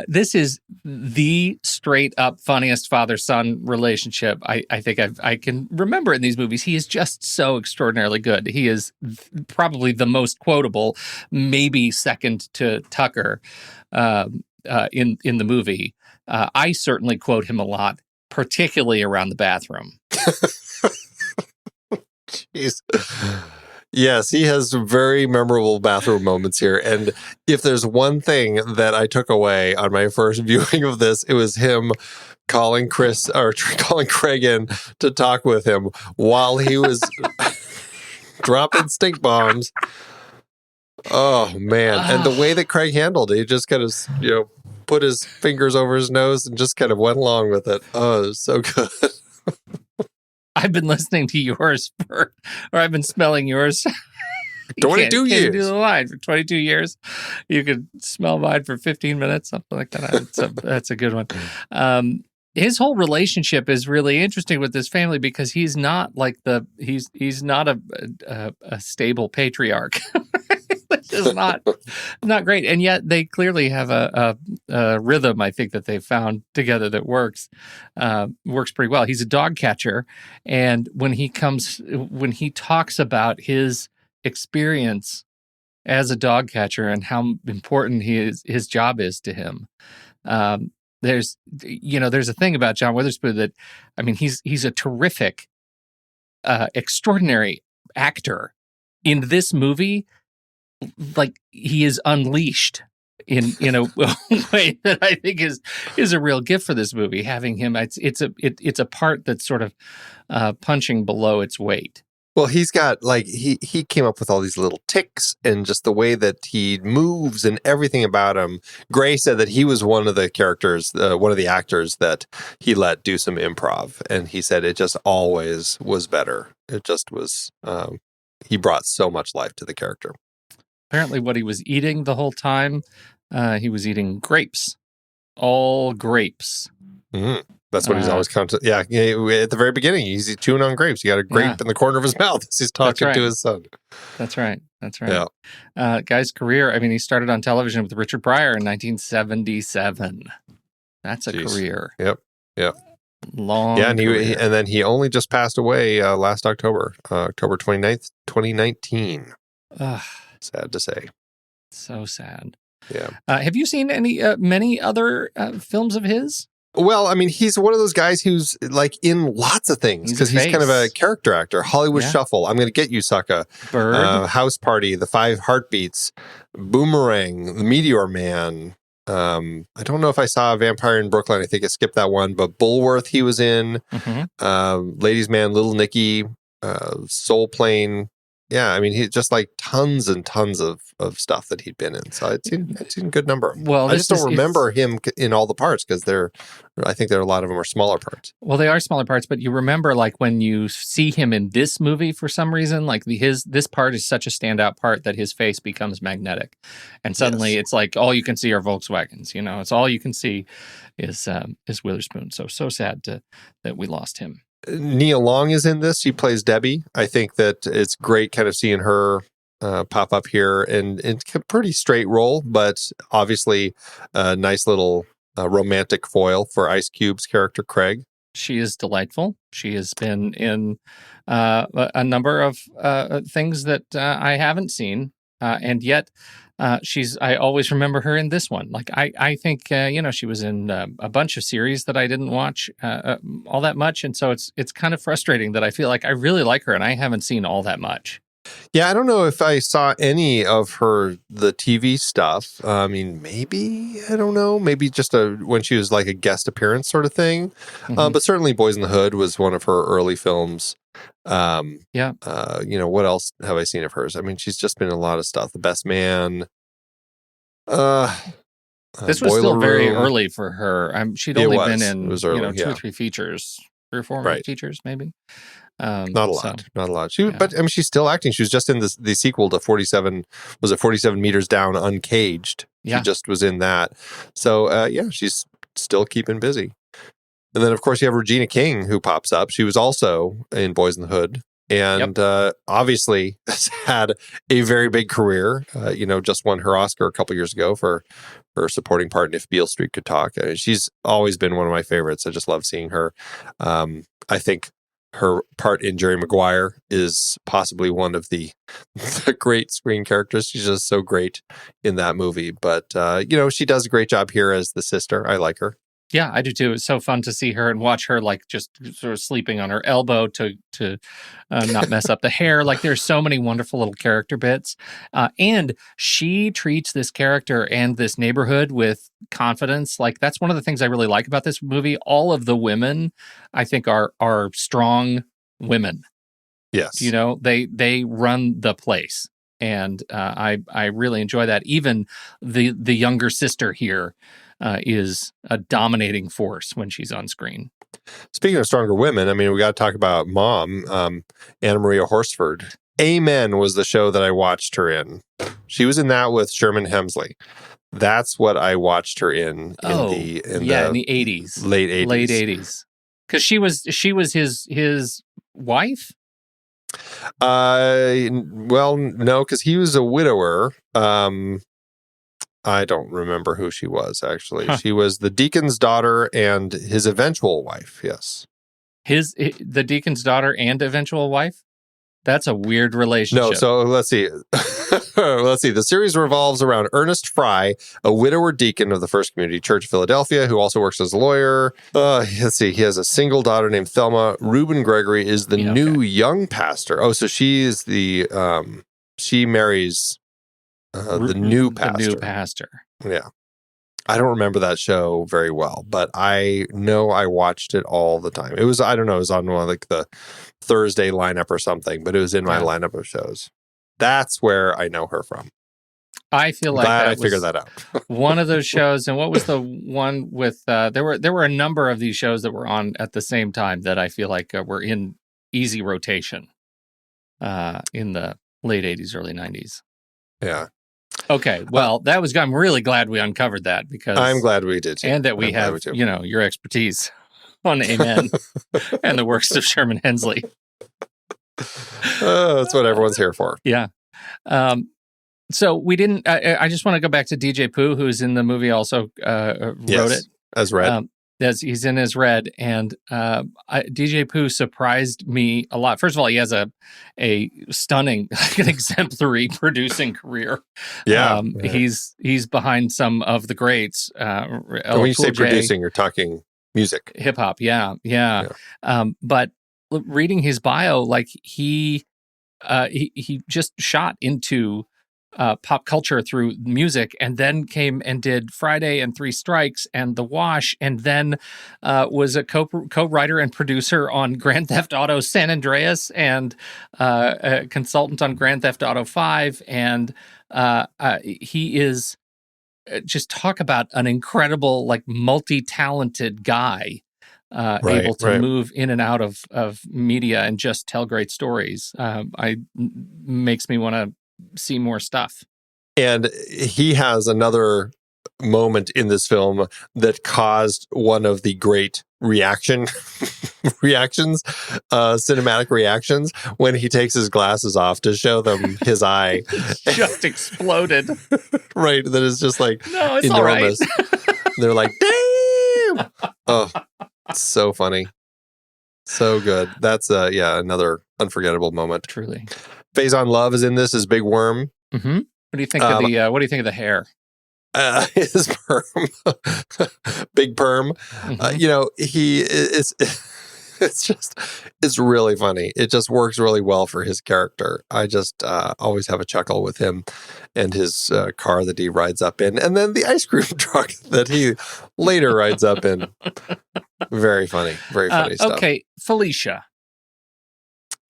This is the straight up funniest father-son relationship I think I can remember in these movies. He is just so extraordinarily good. He is probably the most quotable, maybe second to Tucker in the movie. I certainly quote him a lot, particularly around the bathroom. Jeez. Yes, he has very memorable bathroom moments here. And if there's one thing that I took away on my first viewing of this, it was him calling Craig in to talk with him while he was dropping stink bombs. Oh, man. And the way that Craig handled it, he just kind of, put his fingers over his nose and just kind of went along with it. Oh, it was so good. I've been listening to yours or I've been smelling yours. 22 years. Can't do the line for 22 years. You could smell mine for 15 minutes, something like that. That's a good one. His whole relationship is really interesting with this family because he's not like he's not a stable patriarch. This is not great, and yet they clearly have a rhythm. I think that they've found together that works pretty well. He's a dog catcher, and when he talks about his experience as a dog catcher and how important his job is to him, there's a thing about John Witherspoon that, I mean, he's a terrific, extraordinary actor. In this movie, like, he is unleashed in a way that I think is a real gift for this movie. Having him, it's a part that's sort of punching below its weight. Well, he's got, like, he came up with all these little tics and just the way that he moves and everything about him. Gray said that he was one of the characters, one of the actors that he let do some improv. And he said it just always was better. It just was, he brought so much life to the character. Apparently what he was eating the whole time, he was eating grapes. All grapes. Mm-hmm. That's what he's always at the very beginning, he's chewing on grapes. He got a grape in the corner of his mouth as he's talking to his son. That's right. Yeah. Guy's career, I mean, he started on television with Richard Pryor in 1977. That's a career. Yep. Long career. And then he only just passed away last October 29th, 2019. Sad to say. So sad. Yeah. Have you seen many other films of his? Well, I mean, he's one of those guys who's like in lots of things because he's kind of a character actor. Hollywood Shuffle, I'm Going to Get You, Sucker. Bird. House Party, The Five Heartbeats, Boomerang, The Meteor Man. I don't know if I saw Vampire in Brooklyn. I think I skipped that one. But Bulworth he was in. Mm-hmm. Ladies Man, Little Nicky, Soul Plane. Yeah, I mean, he just like tons and tons of stuff that he'd been in. So I'd seen a good number. Well, I just don't remember him in all the parts because I think there are a lot of them are smaller parts. Well, they are smaller parts, but you remember like when you see him in this movie for some reason, like this part is such a standout part that his face becomes magnetic, and suddenly it's like all you can see are Volkswagens. You know, it's all you can see is Witherspoon. So sad that we lost him. Nia Long is in this. She plays Debbie. I think that it's great kind of seeing her pop up here, and it's a pretty straight role, but obviously a nice little romantic foil for Ice Cube's character, Craig. She is delightful. She has been in a number of things that I haven't seen, and yet I always remember her in this one. Like I think she was in a bunch of series that I didn't watch all that much, and so it's kind of frustrating that I feel like I really like her and I haven't seen all that much. Yeah, I don't know if I saw any of the TV stuff. I mean, maybe, I don't know, maybe just when she was like a guest appearance sort of thing. Mm-hmm. But certainly Boys in the Hood was one of her early films. Yeah. What else have I seen of hers? I mean, she's just been in a lot of stuff. The Best Man. This was Boiler still very Room. early for her. She'd only been in It was early, 2 or 3 features, 3 or 4 features maybe. Not a lot. But I mean, she's still acting. She was just in the sequel to 47. Was it 47 Meters Down, Uncaged? Yeah. She just was in that. So she's still keeping busy. And then of course you have Regina King who pops up. She was also in Boys in the Hood, and obviously has had a very big career. Just won her Oscar a couple years ago for her supporting part in If Beale Street Could Talk. She's always been one of my favorites. I just love seeing her. I think her part in Jerry Maguire is possibly one of the great screen characters. She's just so great in that movie. But, she does a great job here as the sister. I like her. Yeah, I do too. It's so fun to see her and watch her like just sort of sleeping on her elbow to not mess up the hair. Like there's so many wonderful little character bits. And she treats this character and this neighborhood with confidence. Like that's one of the things I really like about this movie. All of the women, I think, are strong women. Yes. They run the place. And I really enjoy that. Even the younger sister here is a dominating force when she's on screen. Speaking of stronger women, I mean, we got to talk about Mom, Anna Maria Horsford. Amen was the show that I watched her in. She was in that with Sherman Hemsley. That's what I watched her in the 80s. Late 80s. Late 80s. Because she was his wife? Well, no, because he was a widower. I don't remember who she was, actually. Huh. She was the deacon's daughter and his eventual wife, yes. The deacon's daughter and eventual wife? That's a weird relationship. No, so let's see. Let's see. The series revolves around Ernest Fry, a widower deacon of the First Community Church of Philadelphia, who also works as a lawyer. Let's see. He has a single daughter named Thelma. Reuben Gregory is the new young pastor. Oh, so she is she marries the new pastor. The new pastor. Yeah. I don't remember that show very well, but I know I watched it all the time. It was, I don't know, it was on one of like the Thursday lineup or something, but it was in my lineup of shows. That's where I know her from. I feel like I figured that out. One of those shows, and what was the one with? There were a number of these shows that were on at the same time that I feel like were in easy rotation in the late 80s, early 90s. Yeah. Okay, well, I'm really glad we uncovered that because I'm glad we did too. And that we have, your expertise on Amen and the works of Sherman Hemsley. That's what everyone's here for. Yeah. So we didn't. I just want to go back to DJ Pooh, who's in the movie, also wrote it as Red. He's in as Red, and DJ Pooh surprised me a lot. First of all, he has a stunning, an exemplary producing career. Yeah, he's behind some of the greats. When you say producing, you're talking music, hip hop. Yeah. But reading his bio, like he just shot into pop culture through music, and then came and did Friday and Three Strikes and The Wash, and then was a co-writer and producer on Grand Theft Auto San Andreas, and a consultant on Grand Theft Auto 5. And he is just talk about an incredible, like, multi-talented guy, able to move in and out of media and just tell great stories. Makes me want to see more stuff. And he has another moment in this film that caused one of the great cinematic reactions, when he takes his glasses off to show them his eye. Just exploded. Right. That is just like no, it's enormous. all right. They're like, damn! Oh, it's so funny. So good. That's another unforgettable moment. Truly. Faison Love is in this as Big Worm. Mm-hmm. What do you think of the hair? His perm, big perm. Mm-hmm. He is. It's really funny. It just works really well for his character. I just always have a chuckle with him and his car that he rides up in, and then the ice cream truck that he later rides up in. Very funny stuff. Okay, Felicia.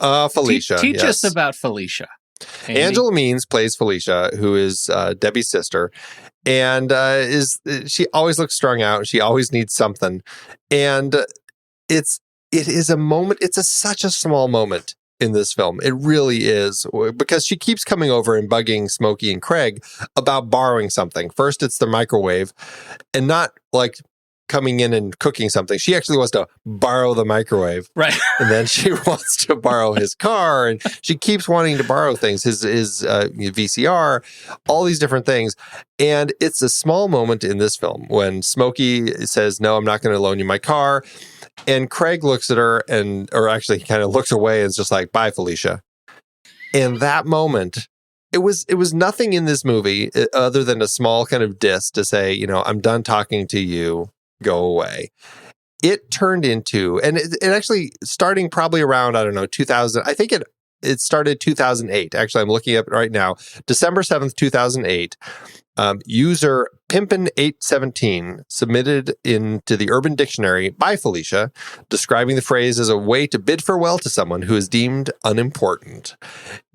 Felicia. Teach us about Felicia. Andy. Angela Means plays Felicia, who is Debbie's sister, and she always looks strung out. She always needs something, and it is a moment. It's such a small moment in this film. It really is, because she keeps coming over and bugging Smokey and Craig about borrowing something. First, it's the microwave, and not like coming in and cooking something. She actually wants to borrow the microwave. Right. And then she wants to borrow his car, and she keeps wanting to borrow things, his VCR, all these different things. And it's a small moment in this film when Smokey says, no, I'm not going to loan you my car. And Craig looks at her or actually kind of looks away and is just like, bye, Felicia. And that moment, it was nothing in this movie other than a small kind of diss to say, I'm done talking to you. Go away. It turned into, and it actually, starting probably around, 2000, I think it started 2008. Actually, I'm looking up it right now. December 7th, 2008. User Pimpin817 submitted into the Urban Dictionary by Felicia, describing the phrase as a way to bid farewell to someone who is deemed unimportant,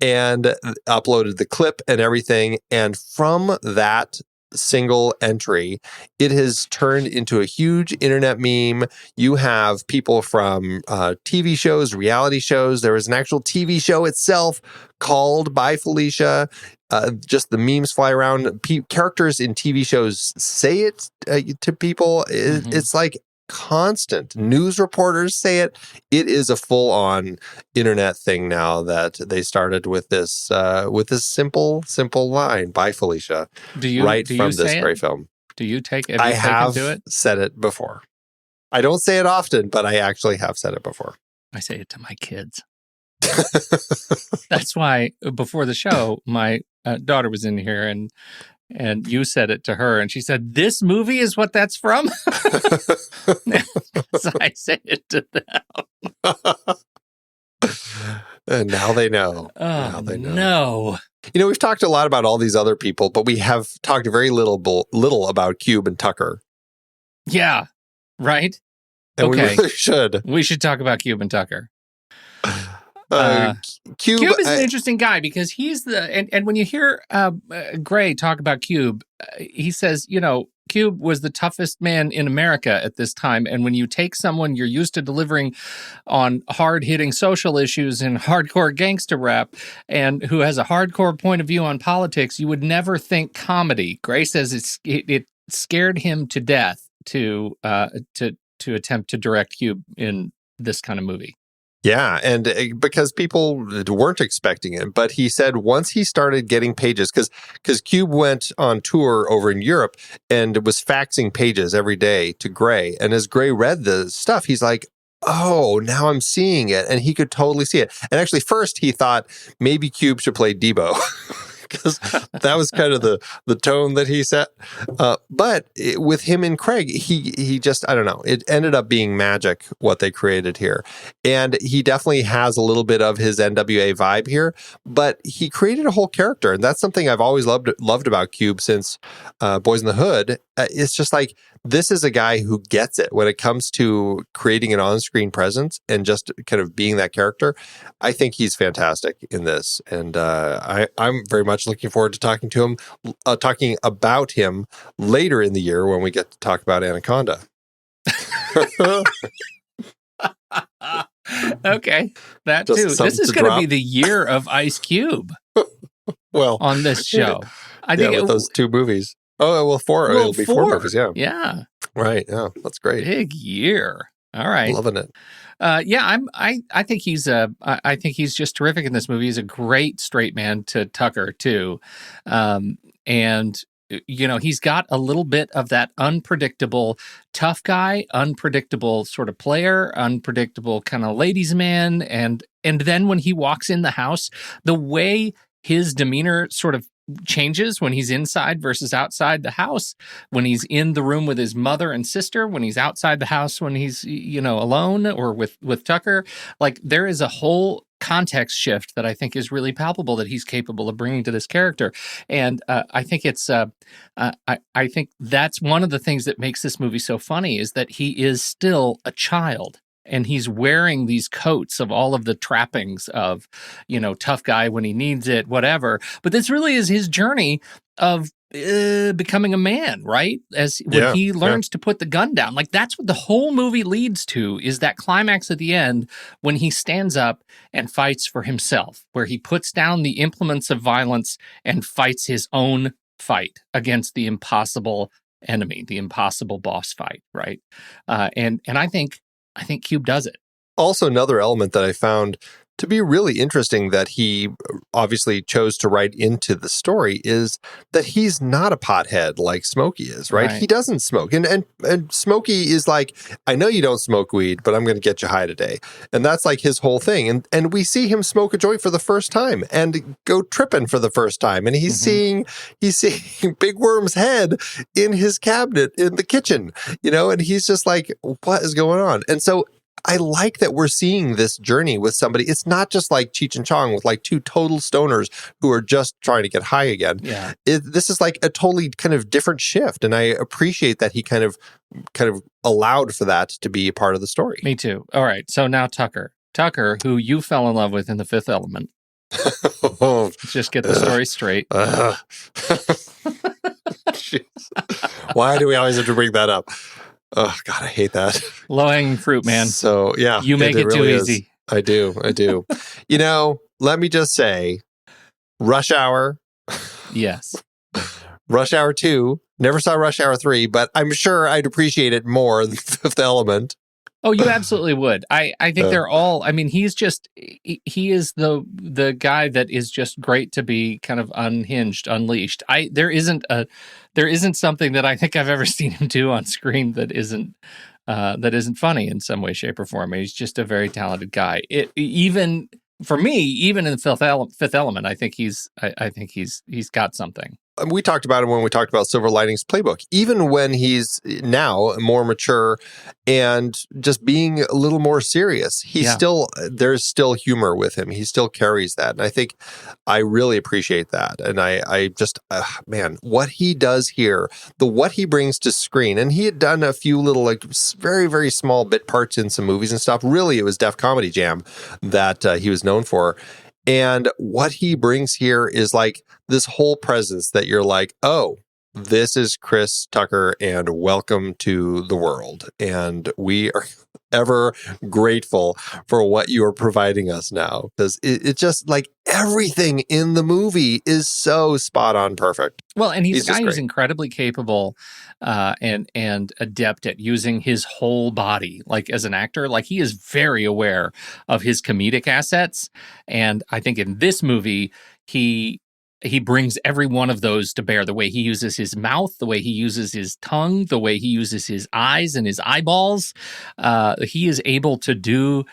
and uploaded the clip and everything. And from that single entry, it has turned into a huge internet meme. You have people from TV shows, reality shows. There was an actual TV show itself called By Felicia. Just the memes fly around. Characters in TV shows say it to people. It's like constant. News reporters say it. It is a full-on internet thing now that they started with this simple line, By Felicia. Do you from this very film? Do you take it? I have said it before. I don't say it often, but I actually have said it before. I say it to my kids. That's why before the show, my daughter was in here and you said it to her, and she said, "This movie is what that's from." So I say it to them. And now they know. Oh, now they know. No. We've talked a lot about all these other people, but we have talked very little about Cube and Tucker. Yeah. Right? And we really should. We should talk about Cube and Tucker. Cube is an interesting guy because he's and when you hear Gray talk about Cube, he says, Cube was the toughest man in America at this time. And when you take someone you're used to delivering on hard-hitting social issues and hardcore gangster rap, and who has a hardcore point of view on politics, you would never think comedy. Gray says it scared him to death to attempt to direct Cube in this kind of movie. Yeah, and because people weren't expecting it. But he said once he started getting pages, because Cube went on tour over in Europe and was faxing pages every day to Gray. And as Gray read the stuff, he's like, oh, now I'm seeing it. And he could totally see it. And actually, first he thought maybe Cube should play Debo. because that was kind of the tone that he set. But with him and Craig, he just, I don't know, it ended up being magic what they created here. And he definitely has a little bit of his N.W.A. vibe here, but he created a whole character. And that's something I've always loved about Cube since Boys in the Hood. It's just like, this is a guy who gets it when it comes to creating an on-screen presence and just kind of being that character. I think he's fantastic in this. And I'm very much looking forward to talking about him later in the year when we get to talk about Anaconda. Okay, that Just too. This is going to be the year of Ice Cube. Well, on this show, I think with those two movies. Oh well, it'll be four movies. Yeah, right. Yeah, that's great. Big year. All right, loving it. I think he's I think he's just terrific in this movie. He's a great straight man to Tucker too, and he's got a little bit of that unpredictable tough guy, unpredictable sort of player, unpredictable kind of ladies' man, and then when he walks in the house, the way his demeanor sort of changes when he's inside versus outside the house, when he's in the room with his mother and sister, when he's outside the house, when he's alone or with Tucker. Like, there is a whole context shift that I think is really palpable that he's capable of bringing to this character. And I think it's I think that's one of the things that makes this movie so funny, is that he is still a child. And he's wearing these coats of all of the trappings of, tough guy when he needs it, whatever. But this really is his journey of becoming a man, right? When he learns to put the gun down. Like, that's what the whole movie leads to, is that climax at the end when he stands up and fights for himself, where he puts down the implements of violence and fights his own fight against the impossible enemy, the impossible boss fight, right? And I think Cube does it. Also, another element that I found to be really interesting that he obviously chose to write into the story is that he's not a pothead like Smokey is, right? He doesn't smoke. And Smokey is like, I know you don't smoke weed, but I'm going to get you high today. And that's like his whole thing. And we see him smoke a joint for the first time and go tripping for the first time. And he's seeing Big Worm's head in his cabinet in the kitchen, and he's just like, what is going on? And so I like that we're seeing this journey with somebody. It's not just like Cheech and Chong with like two total stoners who are just trying to get high again. Yeah. This is like a totally kind of different shift. And I appreciate that he kind of allowed for that to be a part of the story. Me too. All right. So now Tucker, who you fell in love with in The Fifth Element. Let's just get the story straight. Why do we always have to bring that up? Oh, God, I hate that. Low-hanging fruit, man. So, yeah. You make it really too easy. I do. Let me just say, Rush Hour. Yes. Rush Hour 2. Never saw Rush Hour 3, but I'm sure I'd appreciate it more than Fifth Element. Oh, you absolutely would. I think they're all, I mean, he is the guy that is just great to be kind of unhinged, unleashed. There isn't something that I think I've ever seen him do on screen that isn't funny in some way, shape, or form. He's just a very talented guy. Even for me, even in the Fifth Element, I think he's got something. We talked about him when we talked about Silver Linings Playbook. Even when he's now more mature and just being a little more serious, there's still humor with him. He still carries that. And I think I really appreciate that. And I just, man, what he does here, what he brings to screen, and he had done a few little, like, very, very small bit parts in some movies and stuff. Really, it was Def Comedy Jam that he was known for. And what he brings here is like this whole presence that you're like, oh, this is Chris Tucker and welcome to the world. And we are ever grateful for what you are providing us now. Because it's just like everything in the movie is so spot on perfect. Well, and he's a guy who's incredibly capable and adept at using his whole body, like as an actor. Like, he is very aware of his comedic assets. And I think in this movie, he brings every one of those to bear. The way he uses his mouth, the way he uses his tongue, the way he uses his eyes and his eyeballs. He is able to do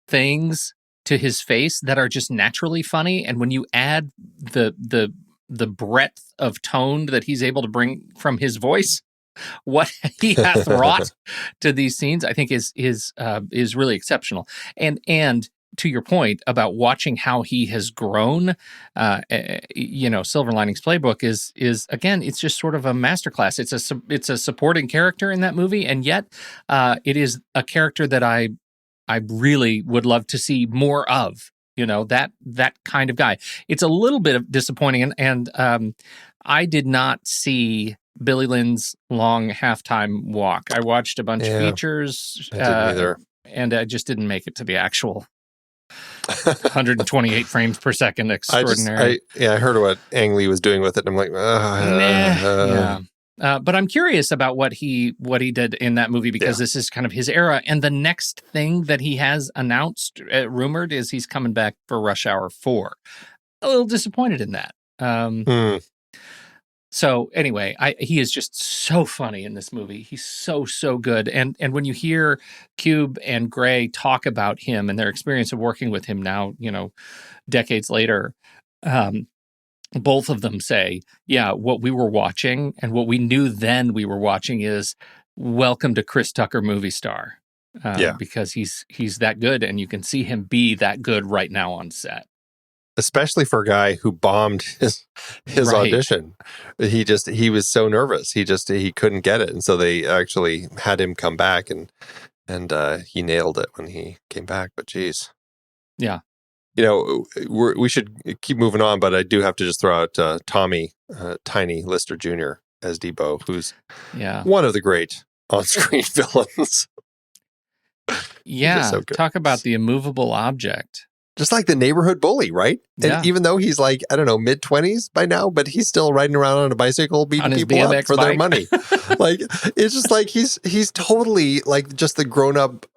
things to his face that are just naturally funny. And when you add the breadth of tone that he's able to bring from his voice, what he hath wrought to these scenes, I think is really exceptional. And to your point about watching how he has grown, Silver Linings Playbook is again, it's just sort of a masterclass. It's a supporting character in that movie, and yet it is a character that I really would love to see more of. That kind of guy. It's a little bit of disappointing, and I did not see Billy Lynn's long halftime walk. I watched a bunch of features, I didn't either. And I just didn't make it to the actual 128 frames per second extraordinary. I heard what Ang Lee was doing with it, and I'm like, yeah. But I'm curious about what he did in that movie, because this is kind of his era. And the next thing that he has announced, rumored, is he's coming back for Rush Hour 4. A little disappointed in that. So anyway, he is just so funny in this movie. He's so good. And when you hear Cube and Gray talk about him and their experience of working with him now, decades later, both of them say, what we were watching and what we knew then we were watching is welcome to Chris Tucker movie star. Because he's that good, and you can see him be that good right now on set. Especially for a guy who bombed his audition. He was so nervous. He couldn't get it. And so they actually had him come back, and he nailed it when he came back. But geez. Yeah. We should keep moving on, but I do have to just throw out Tommy Tiny Lister Jr. as Debo, who's one of the great on-screen villains. Yeah, so talk about the immovable object. Just like the neighborhood bully, right? And even though he's like, I don't know, mid-20s by now, but he's still riding around on a bicycle beating people up for their money. Like, it's just like he's totally like just the grown-up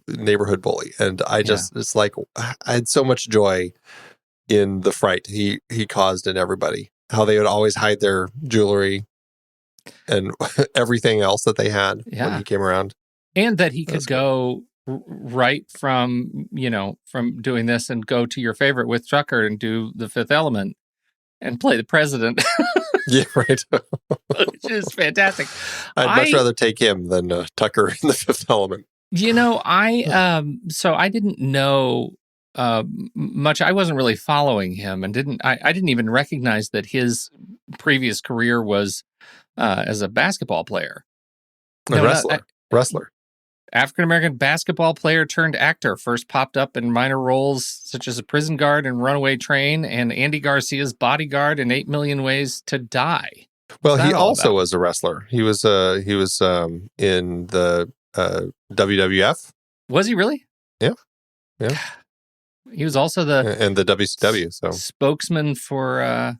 neighborhood bully. And it's like, I had so much joy in the fright he caused in everybody. How they would always hide their jewelry and everything else that they had when he came around. And that he could go right from doing this and go to your favorite with Tucker and do The Fifth Element and play the president. Yeah, right. Which is fantastic. I'd much rather take him than Tucker in The Fifth Element. So I didn't know much. I wasn't really following him, and I didn't even recognize that his previous career was as a basketball player. Wrestler. African-American basketball player turned actor, first popped up in minor roles such as a prison guard in Runaway Train and Andy Garcia's bodyguard in 8 Million Ways to Die. Well, he also was a wrestler. He was in the WWF. Was he really? Yeah. He was also and the WCW. So spokesman for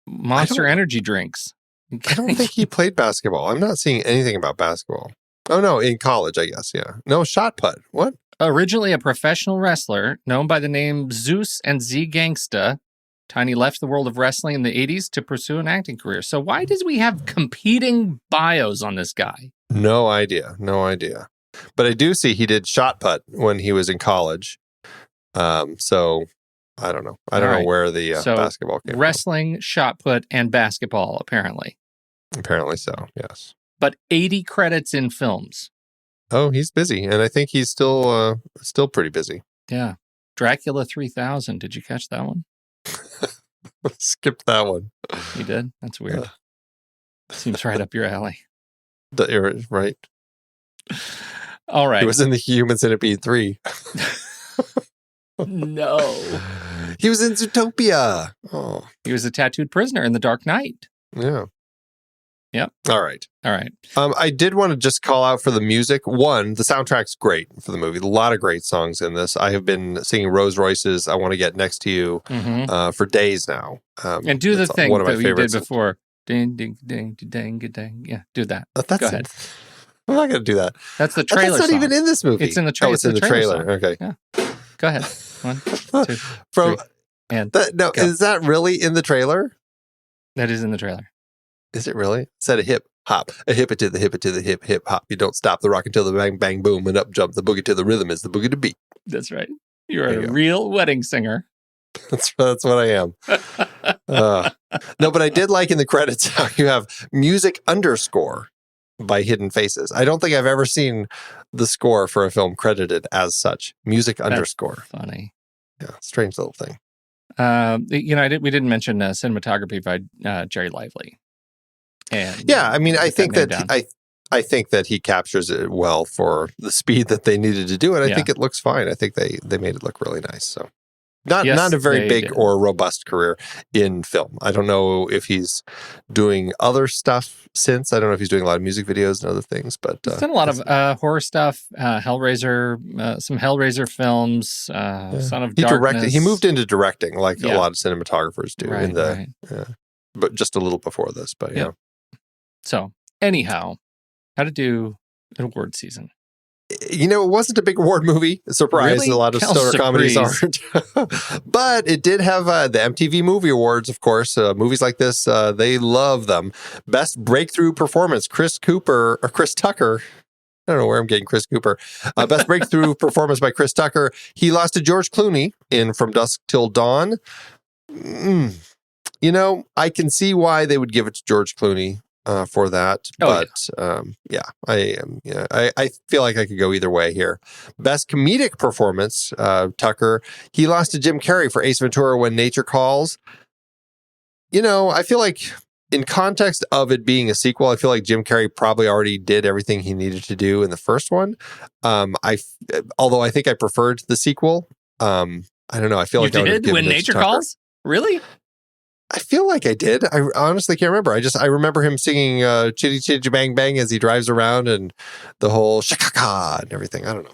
Monster Energy drinks. I don't think he played basketball. I'm not seeing anything about basketball. Oh, no, in college, I guess, yeah. No, shot put. What? Originally a professional wrestler known by the name Zeus and Z Gangsta, Tiny left the world of wrestling in the 80s to pursue an acting career. So why does we have competing bios on this guy? No idea. But I do see he did shot put when he was in college. So I don't know. I don't know where the basketball came from. Wrestling, shot put, and basketball, apparently. Apparently so, yes. But 80 credits in films. Oh, he's busy. And I think he's still pretty busy. Yeah. Dracula 3000. Did you catch that one? Skipped that one. You did? That's weird. Seems right up your alley. Right. All right. He was in the Human Centipede 3. No. He was in Zootopia. Oh. He was a tattooed prisoner in The Dark Knight. Yeah. Yep. All right. I did want to just call out for the music. One, the soundtrack's great for the movie. A lot of great songs in this. I have been singing Rose Royce's I Want to Get Next to You for days now. And do the thing that we did before. Ding, ding, ding, ding, ding. Yeah, do that. Go ahead. I'm not going to do that. That's the trailer That's not even in this movie. It's in the trailer. Oh, it's in the trailer. Okay. Yeah. Go ahead. 1, 2, 3, and go. Is that really in the trailer? That is in the trailer. Is it really? Said a hip hop, a hip it to the hip hip hop. You don't stop the rock until the bang bang boom and up jump the boogie to the rhythm is the boogie to beat. That's right. You're a real wedding singer. That's what I am. No, but I did like in the credits how you have music underscore by Hidden Faces. I don't think I've ever seen the score for a film credited as such. Music underscore. Funny. Yeah, strange little thing. We didn't mention cinematography by Jerry Lively. And yeah, I mean, I think that he captures it well for the speed that they needed to do it. I think it looks fine. I think they made it look really nice. So not a very big or robust career in film. I don't know if he's doing other stuff since. I don't know if he's doing a lot of music videos and other things, but he's done a lot of horror stuff, Hellraiser, some Hellraiser films, Son of Darkness. He moved into directing like a lot of cinematographers do but just a little before this, but yeah. So anyhow, how to do an award season. It wasn't a big award movie. Surprise, really? A lot of stoner comedies aren't. But it did have the MTV Movie Awards, of course. Movies like this, they love them. Best Breakthrough Performance, Chris Tucker. I don't know where I'm getting Chris Cooper. Best Breakthrough Performance by Chris Tucker. He lost to George Clooney in From Dusk Till Dawn. I can see why they would give it to George Clooney. For that, I feel like I could go either way here. Best comedic performance, Tucker. He lost to Jim Carrey for Ace Ventura: When Nature Calls. I feel like in context of it being a sequel, I feel like Jim Carrey probably already did everything he needed to do in the first one. Although I think I preferred the sequel. I don't know. I feel like I did When Nature Calls. Really? I feel like I did. I honestly can't remember. I remember him singing Chitty Chitty Bang Bang as he drives around and the whole shakaka and everything. I don't know.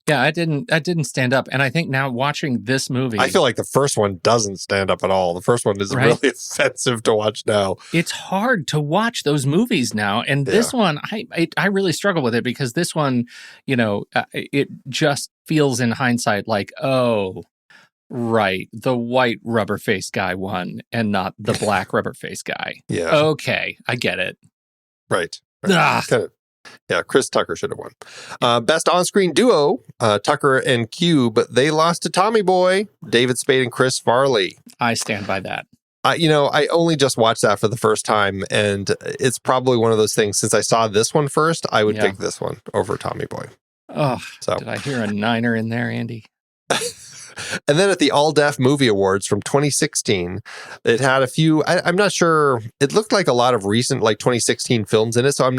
Yeah, I didn't stand up. And I think now watching this movie, I feel like the first one doesn't stand up at all. The first one is really offensive to watch now. It's hard to watch those movies now. And this one, I really struggle with it because this one, it just feels in hindsight like, oh, right, the white rubber face guy won and not the black rubber face guy. Yeah. Okay, I get it. Right. Chris Tucker should have won. Best on-screen duo, Tucker and Cube, they lost to Tommy Boy, David Spade and Chris Farley. I stand by that. I only just watched that for the first time, and it's probably one of those things, since I saw this one first, I would pick this one over Tommy Boy. Oh, did I hear a niner in there, Andy? And then at the All Deaf Movie Awards from 2016, it had a few, I'm not sure, it looked like a lot of recent, like 2016 films in it. So I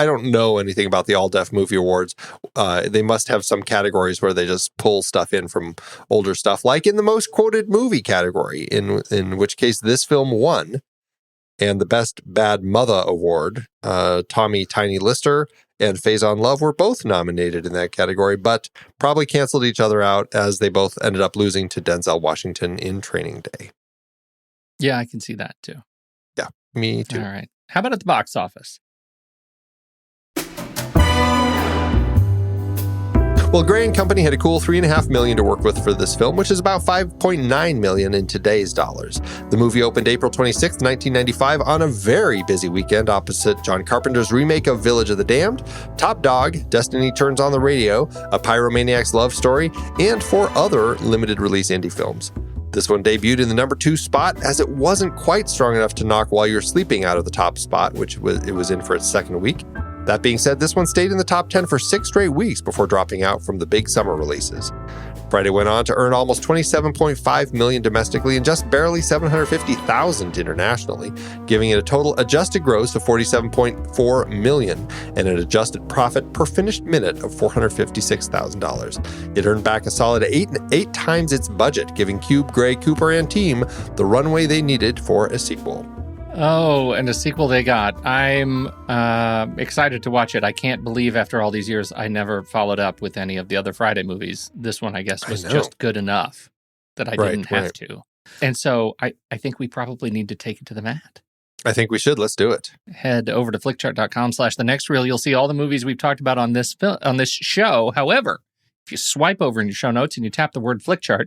don't know anything about the All Deaf Movie Awards. They must have some categories where they just pull stuff in from older stuff, like in the most quoted movie category, in which case this film won. And the Best Bad Mother Award, Tommy Tiny Lister and Faison Love were both nominated in that category, but probably canceled each other out as they both ended up losing to Denzel Washington in Training Day. Yeah, I can see that too. Yeah, me too. All right. How about at the box office? Well, Gray and Company had a cool $3.5 million to work with for this film, which is about $5.9 million in today's dollars. The movie opened April 26, 1995, on a very busy weekend opposite John Carpenter's remake of Village of the Damned, Top Dog, Destiny Turns on the Radio, A Pyromaniac's Love Story, and 4 other limited release indie films. This one debuted in the number 2 spot, as it wasn't quite strong enough to knock While You're Sleeping out of the top spot, which it was in for its second week. That being said, this one stayed in the top 10 for 6 straight weeks before dropping out from the big summer releases. Friday went on to earn almost $27.5 million domestically and just barely $750,000 internationally, giving it a total adjusted gross of $47.4 million and an adjusted profit per finished minute of $456,000. It earned back a solid 8 times its budget, giving Cube, Gray, Cooper, and team the runway they needed for a sequel. Oh, and a sequel they got. I'm excited to watch it. I can't believe after all these years I never followed up with any of the other Friday movies. This one, I guess, was just good enough that I didn't have to. And so I think we probably need to take it to the mat. I think we should. Let's do it. Head over to flickchart.com/thenextreel. You'll see all the movies we've talked about on this show. However, if you swipe over in your show notes and you tap the word Flickchart,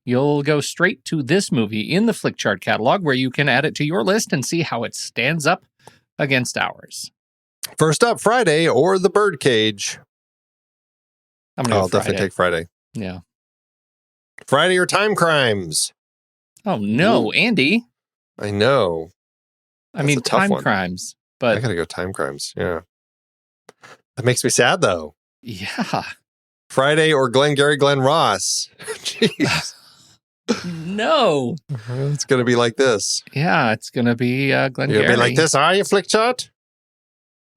you'll go straight to this movie in the Flickchart catalog where you can add it to your list and see how it stands up against ours. First up, Friday or The Birdcage. I'll definitely take Friday. Yeah. Friday or Time Crimes. Oh, no, Ooh. Andy. I know. I mean, a tough time one. crimes. I But gotta go time crimes. Yeah. That makes me sad, though. yeah. Friday or Glengarry Glen Ross. Jeez. No. It's going to be like this. Yeah, it's going to be You're Glengarry. going to be like this, are you, Flick Chart?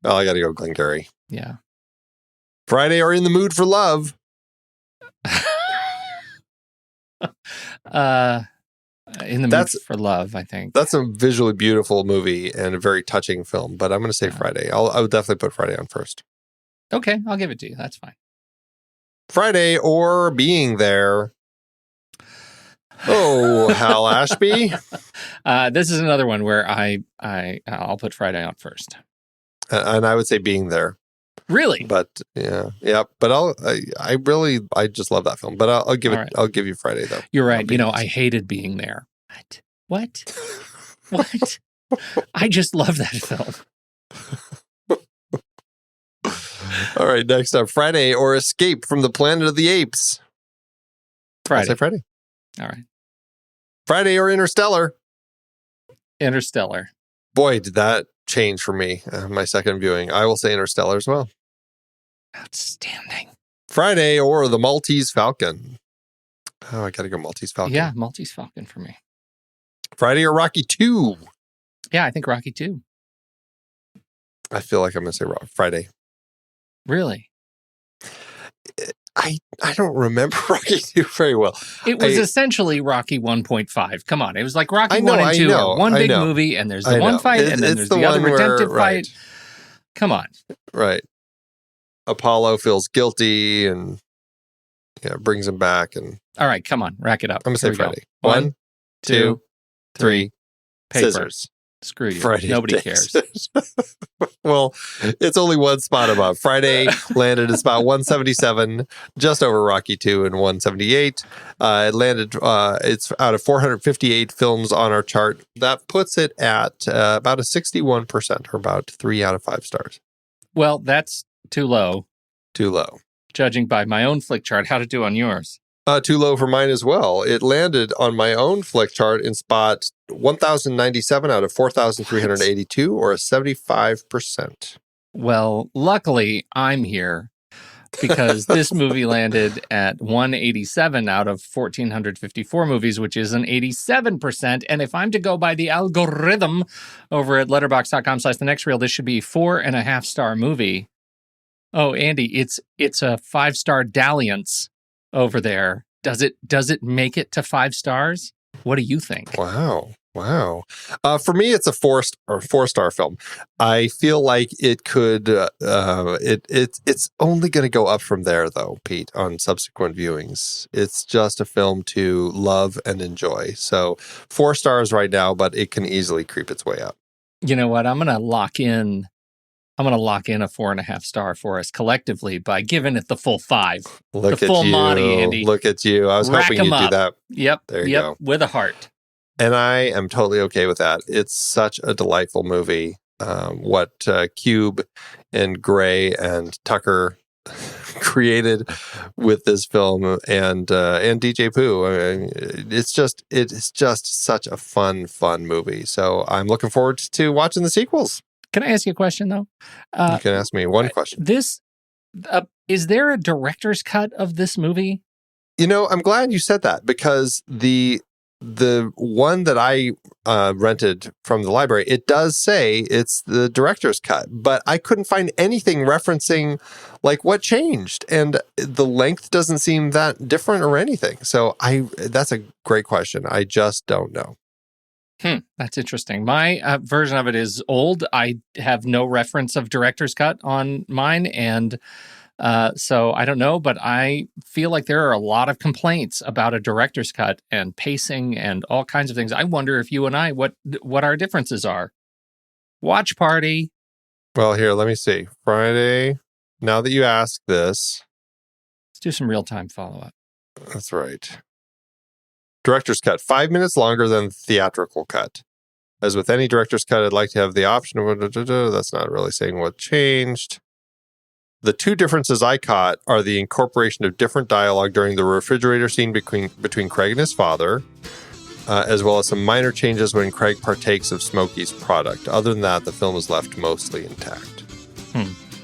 Oh, I got to go Glengarry. Yeah. Friday or In the Mood for Love. In the Mood for Love, I think. That's a visually beautiful movie and a very touching film, but I'm going to say Friday. I would definitely put Friday on first. Okay, I'll give it to you. That's fine. Friday or Being There. Oh, Hal Ashby. This is another one where I'll put Friday on first. And I would say Being There. Really? But yeah. But I just love that film. But I'll give it. Right. I'll give you Friday though. You're right. I hated Being There. What? I just love that film. All right. Next up, Friday or Escape from the Planet of the Apes. Friday. I'll say Friday. All right. Friday or Interstellar. Interstellar. Boy, did that change for me. My second viewing. I will say Interstellar as well. Outstanding. Friday or The Maltese Falcon. Oh, I got to go Maltese Falcon. Yeah, Maltese Falcon for me. Friday or Rocky 2. Yeah, I think Rocky 2. I feel like I'm going to say Friday. Really? I don't remember Rocky 2 very well. It was essentially Rocky 1.5. Come on. It was like Rocky 1 and 2 are one big movie, and there's the one fight, and then there's the other redemptive fight. Come on. Right. Apollo feels guilty and brings him back. And all right, come on. Rack it up. I'm going to say Friday. Go. 1, 2, 3. Paper. Scissors. Screw you. Friday Nobody cares. Well, it's only one spot above. Friday landed at spot 177, just over Rocky 2 and 178. It landed, it's out of 458 films on our chart. That puts it at about a 61%, or about 3 out of 5 stars. Well, that's too low. Too low. Judging by my own flick chart, how'd it do on yours? Too low for mine as well. It landed on my own flick chart in spot 1,097 out of 4,382, or a 75%. Well, luckily, I'm here because this movie landed at 187 out of 1,454 movies, which is an 87%. And if I'm to go by the algorithm over at letterboxd.com/thenextreel, this should be 4.5-star movie. Oh, Andy, it's a 5-star dalliance over there. Does it make it to 5 stars? What do you think? Wow. For me, it's a 4-star film. I feel like it could. It's only going to go up from there, though, Pete. On subsequent viewings, it's just a film to love and enjoy. So 4 stars right now, but it can easily creep its way up. You know what? I'm going to lock in a 4.5 star for us collectively by giving it the full 5. Look the full at you, Monty, Andy. Look at you. I was hoping you'd do that. Yep. There you go. With a heart. And I am totally okay with that. It's such a delightful movie. What Cube and Gray and Tucker created with this film, and DJ Pooh. I mean, it's just such a fun movie. So I'm looking forward to watching the sequels. Can I ask you a question, though? You can ask me one question. Is there a director's cut of this movie? I'm glad you said that, because the one that I rented from the library, it does say it's the director's cut, but I couldn't find anything referencing like what changed, and the length doesn't seem that different or anything. So that's a great question. I just don't know. That's interesting. My version of it is old. I have no reference of director's cut on mine, and so I don't know, but I feel like there are a lot of complaints about a director's cut and pacing and all kinds of things. I wonder if you and I, what our differences are. Watch party. Well, here, let me see. Friday. Now that you ask this, let's do some real-time follow-up. That's right. Director's cut, 5 minutes longer than the theatrical cut. As with any director's cut, I'd like to have the option of... That's not really saying what changed. The two differences I caught are the incorporation of different dialogue during the refrigerator scene between Craig and his father. as well as some minor changes when Craig partakes of Smokey's product. Other than that, the film is left mostly intact.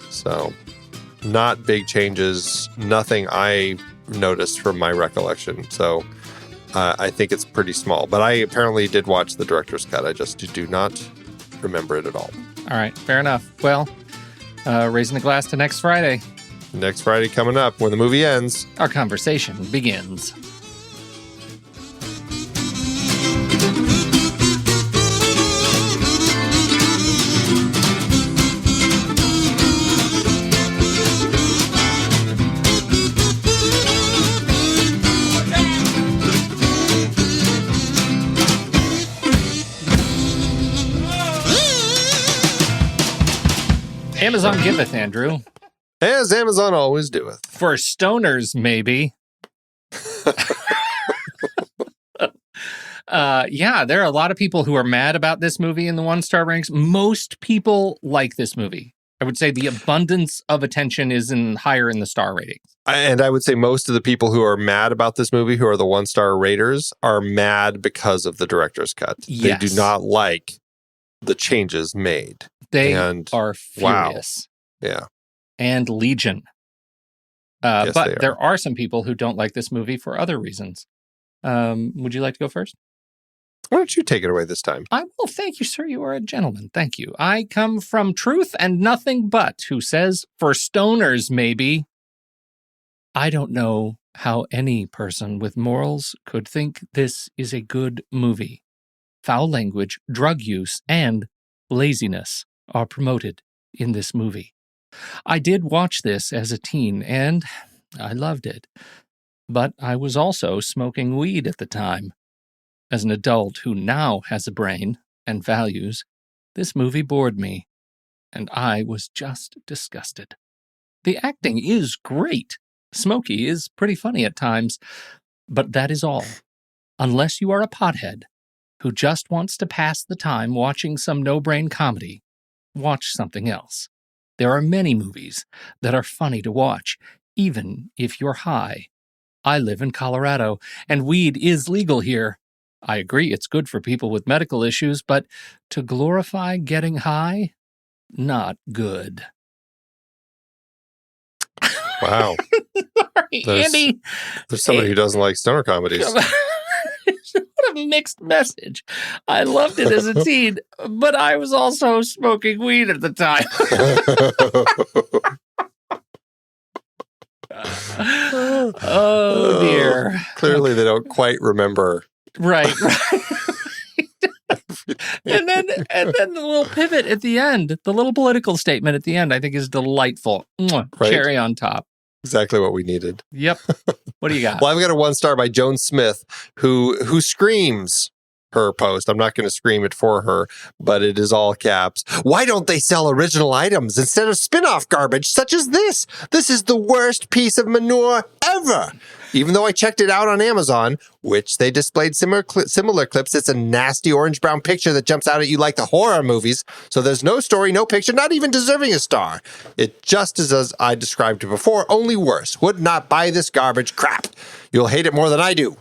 So, not big changes, nothing I noticed from my recollection. So, I think it's pretty small. But I apparently did watch the director's cut. I just do not remember it at all. All right, fair enough. Well, raising the glass to next Friday. Next Friday coming up, when the movie ends, our conversation begins. Amazon giveth, Andrew. As Amazon always doeth. For stoners, maybe. Yeah, there are a lot of people who are mad about this movie in the 1-star ranks. Most people like this movie. I would say the abundance of attention is higher in the star ratings. And I would say most of the people who are mad about this movie, who are the 1-star raters, are mad because of the director's cut. Yes. They do not like the changes made. They are furious. Wow. Yeah. And legion. Yes, but there are some people who don't like this movie for other reasons. Would you like to go first? Why don't you take it away this time? I will. Thank you, sir. You are a gentleman. Thank you. I come from Truth and Nothing But, who says, for stoners, maybe. I don't know how any person with morals could think this is a good movie. Foul language, drug use, and laziness are promoted in this movie. I did watch this as a teen, and I loved it. But I was also smoking weed at the time. As an adult who now has a brain and values, this movie bored me, and I was just disgusted. The acting is great. Smokey is pretty funny at times, but that is all. Unless you are a pothead who just wants to pass the time watching some no-brain comedy, watch something else. There are many movies that are funny to watch, even if you're high. I live in Colorado, and weed is legal here. I agree it's good for people with medical issues, but to glorify getting high, not good. Wow. Sorry, Andy. There's somebody who doesn't like stoner comedies. What a mixed message. I loved it as a teen, but I was also smoking weed at the time. Oh, dear. Clearly, they don't quite remember. Right. and then the little pivot at the end, the little political statement at the end, I think is delightful. Mwah, right. Cherry on top. Exactly what we needed. Yep. What do you got? Well, I've got a 1-star by Joan Smith, who screams her post. I'm not going to scream it for her, but it is all caps. Why don't they sell original items instead of spin-off garbage such as this? This is the worst piece of manure ever. Even though I checked it out on Amazon, which they displayed similar clips, it's a nasty orange-brown picture that jumps out at you like the horror movies. So there's no story, no picture, not even deserving a star. It just is as I described it before, only worse. Would not buy this garbage crap. You'll hate it more than I do.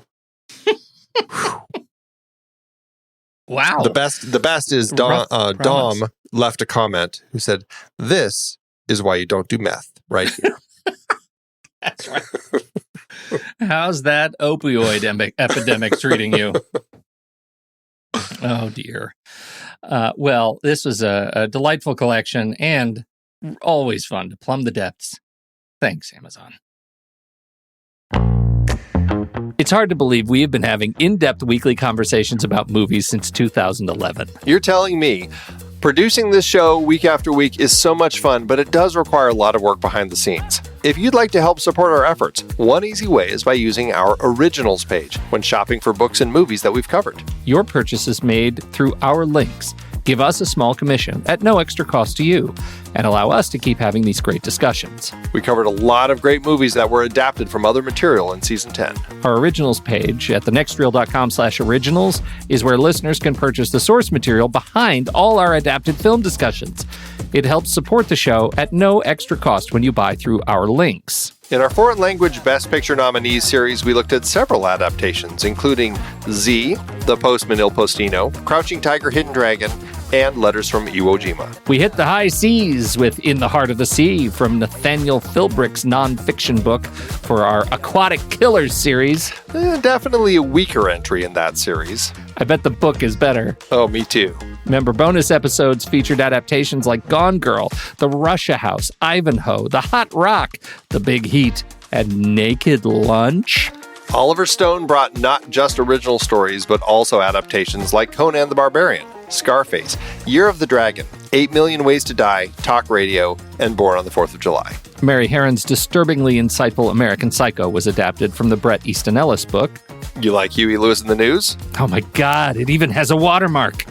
Wow. The best is Dom left a comment who said, "This is why you don't do meth right here." That's right. How's that opioid epidemic treating you? Oh, dear. Well, this was a delightful collection and always fun to plumb the depths. Thanks, Amazon. It's hard to believe we have been having in-depth weekly conversations about movies since 2011. You're telling me producing this show week after week is so much fun, but it does require a lot of work behind the scenes. If you'd like to help support our efforts, one easy way is by using our Originals page when shopping for books and movies that we've covered. Your purchase is made through our links. Give us a small commission at no extra cost to you and allow us to keep having these great discussions. We covered a lot of great movies that were adapted from other material in Season 10. Our Originals page at thenextreel.com/originals is where listeners can purchase the source material behind all our adapted film discussions. It helps support the show at no extra cost when you buy through our links. In our foreign language Best Picture nominees series, we looked at several adaptations, including Z, The Postman Il Postino, Crouching Tiger, Hidden Dragon, and Letters from Iwo Jima. We hit the high seas with In the Heart of the Sea from Nathaniel Philbrick's nonfiction book for our Aquatic Killers series. Definitely a weaker entry in that series. I bet the book is better. Oh, me too. Member bonus episodes featured adaptations like Gone Girl, The Russia House, Ivanhoe, The Hot Rock, The Big Heat, and Naked Lunch. Oliver Stone brought not just original stories, but also adaptations like Conan the Barbarian, Scarface, Year of the Dragon, 8 Million Ways to Die, Talk Radio, and Born on the 4th of July. Mary Herron's disturbingly insightful American Psycho was adapted from the Bret Easton Ellis book. You like Huey Lewis in the News? Oh my God, it even has a watermark.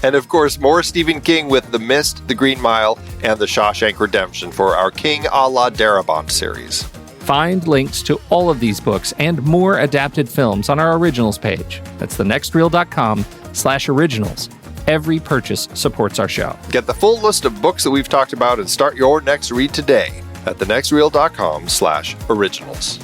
And of course, more Stephen King with The Mist, The Green Mile, and The Shawshank Redemption for our King a la Darabont series. Find links to all of these books and more adapted films on our originals page. That's thenextreel.com/originals. Every purchase supports our show. Get the full list of books that we've talked about and start your next read today at thenextreel.com/originals.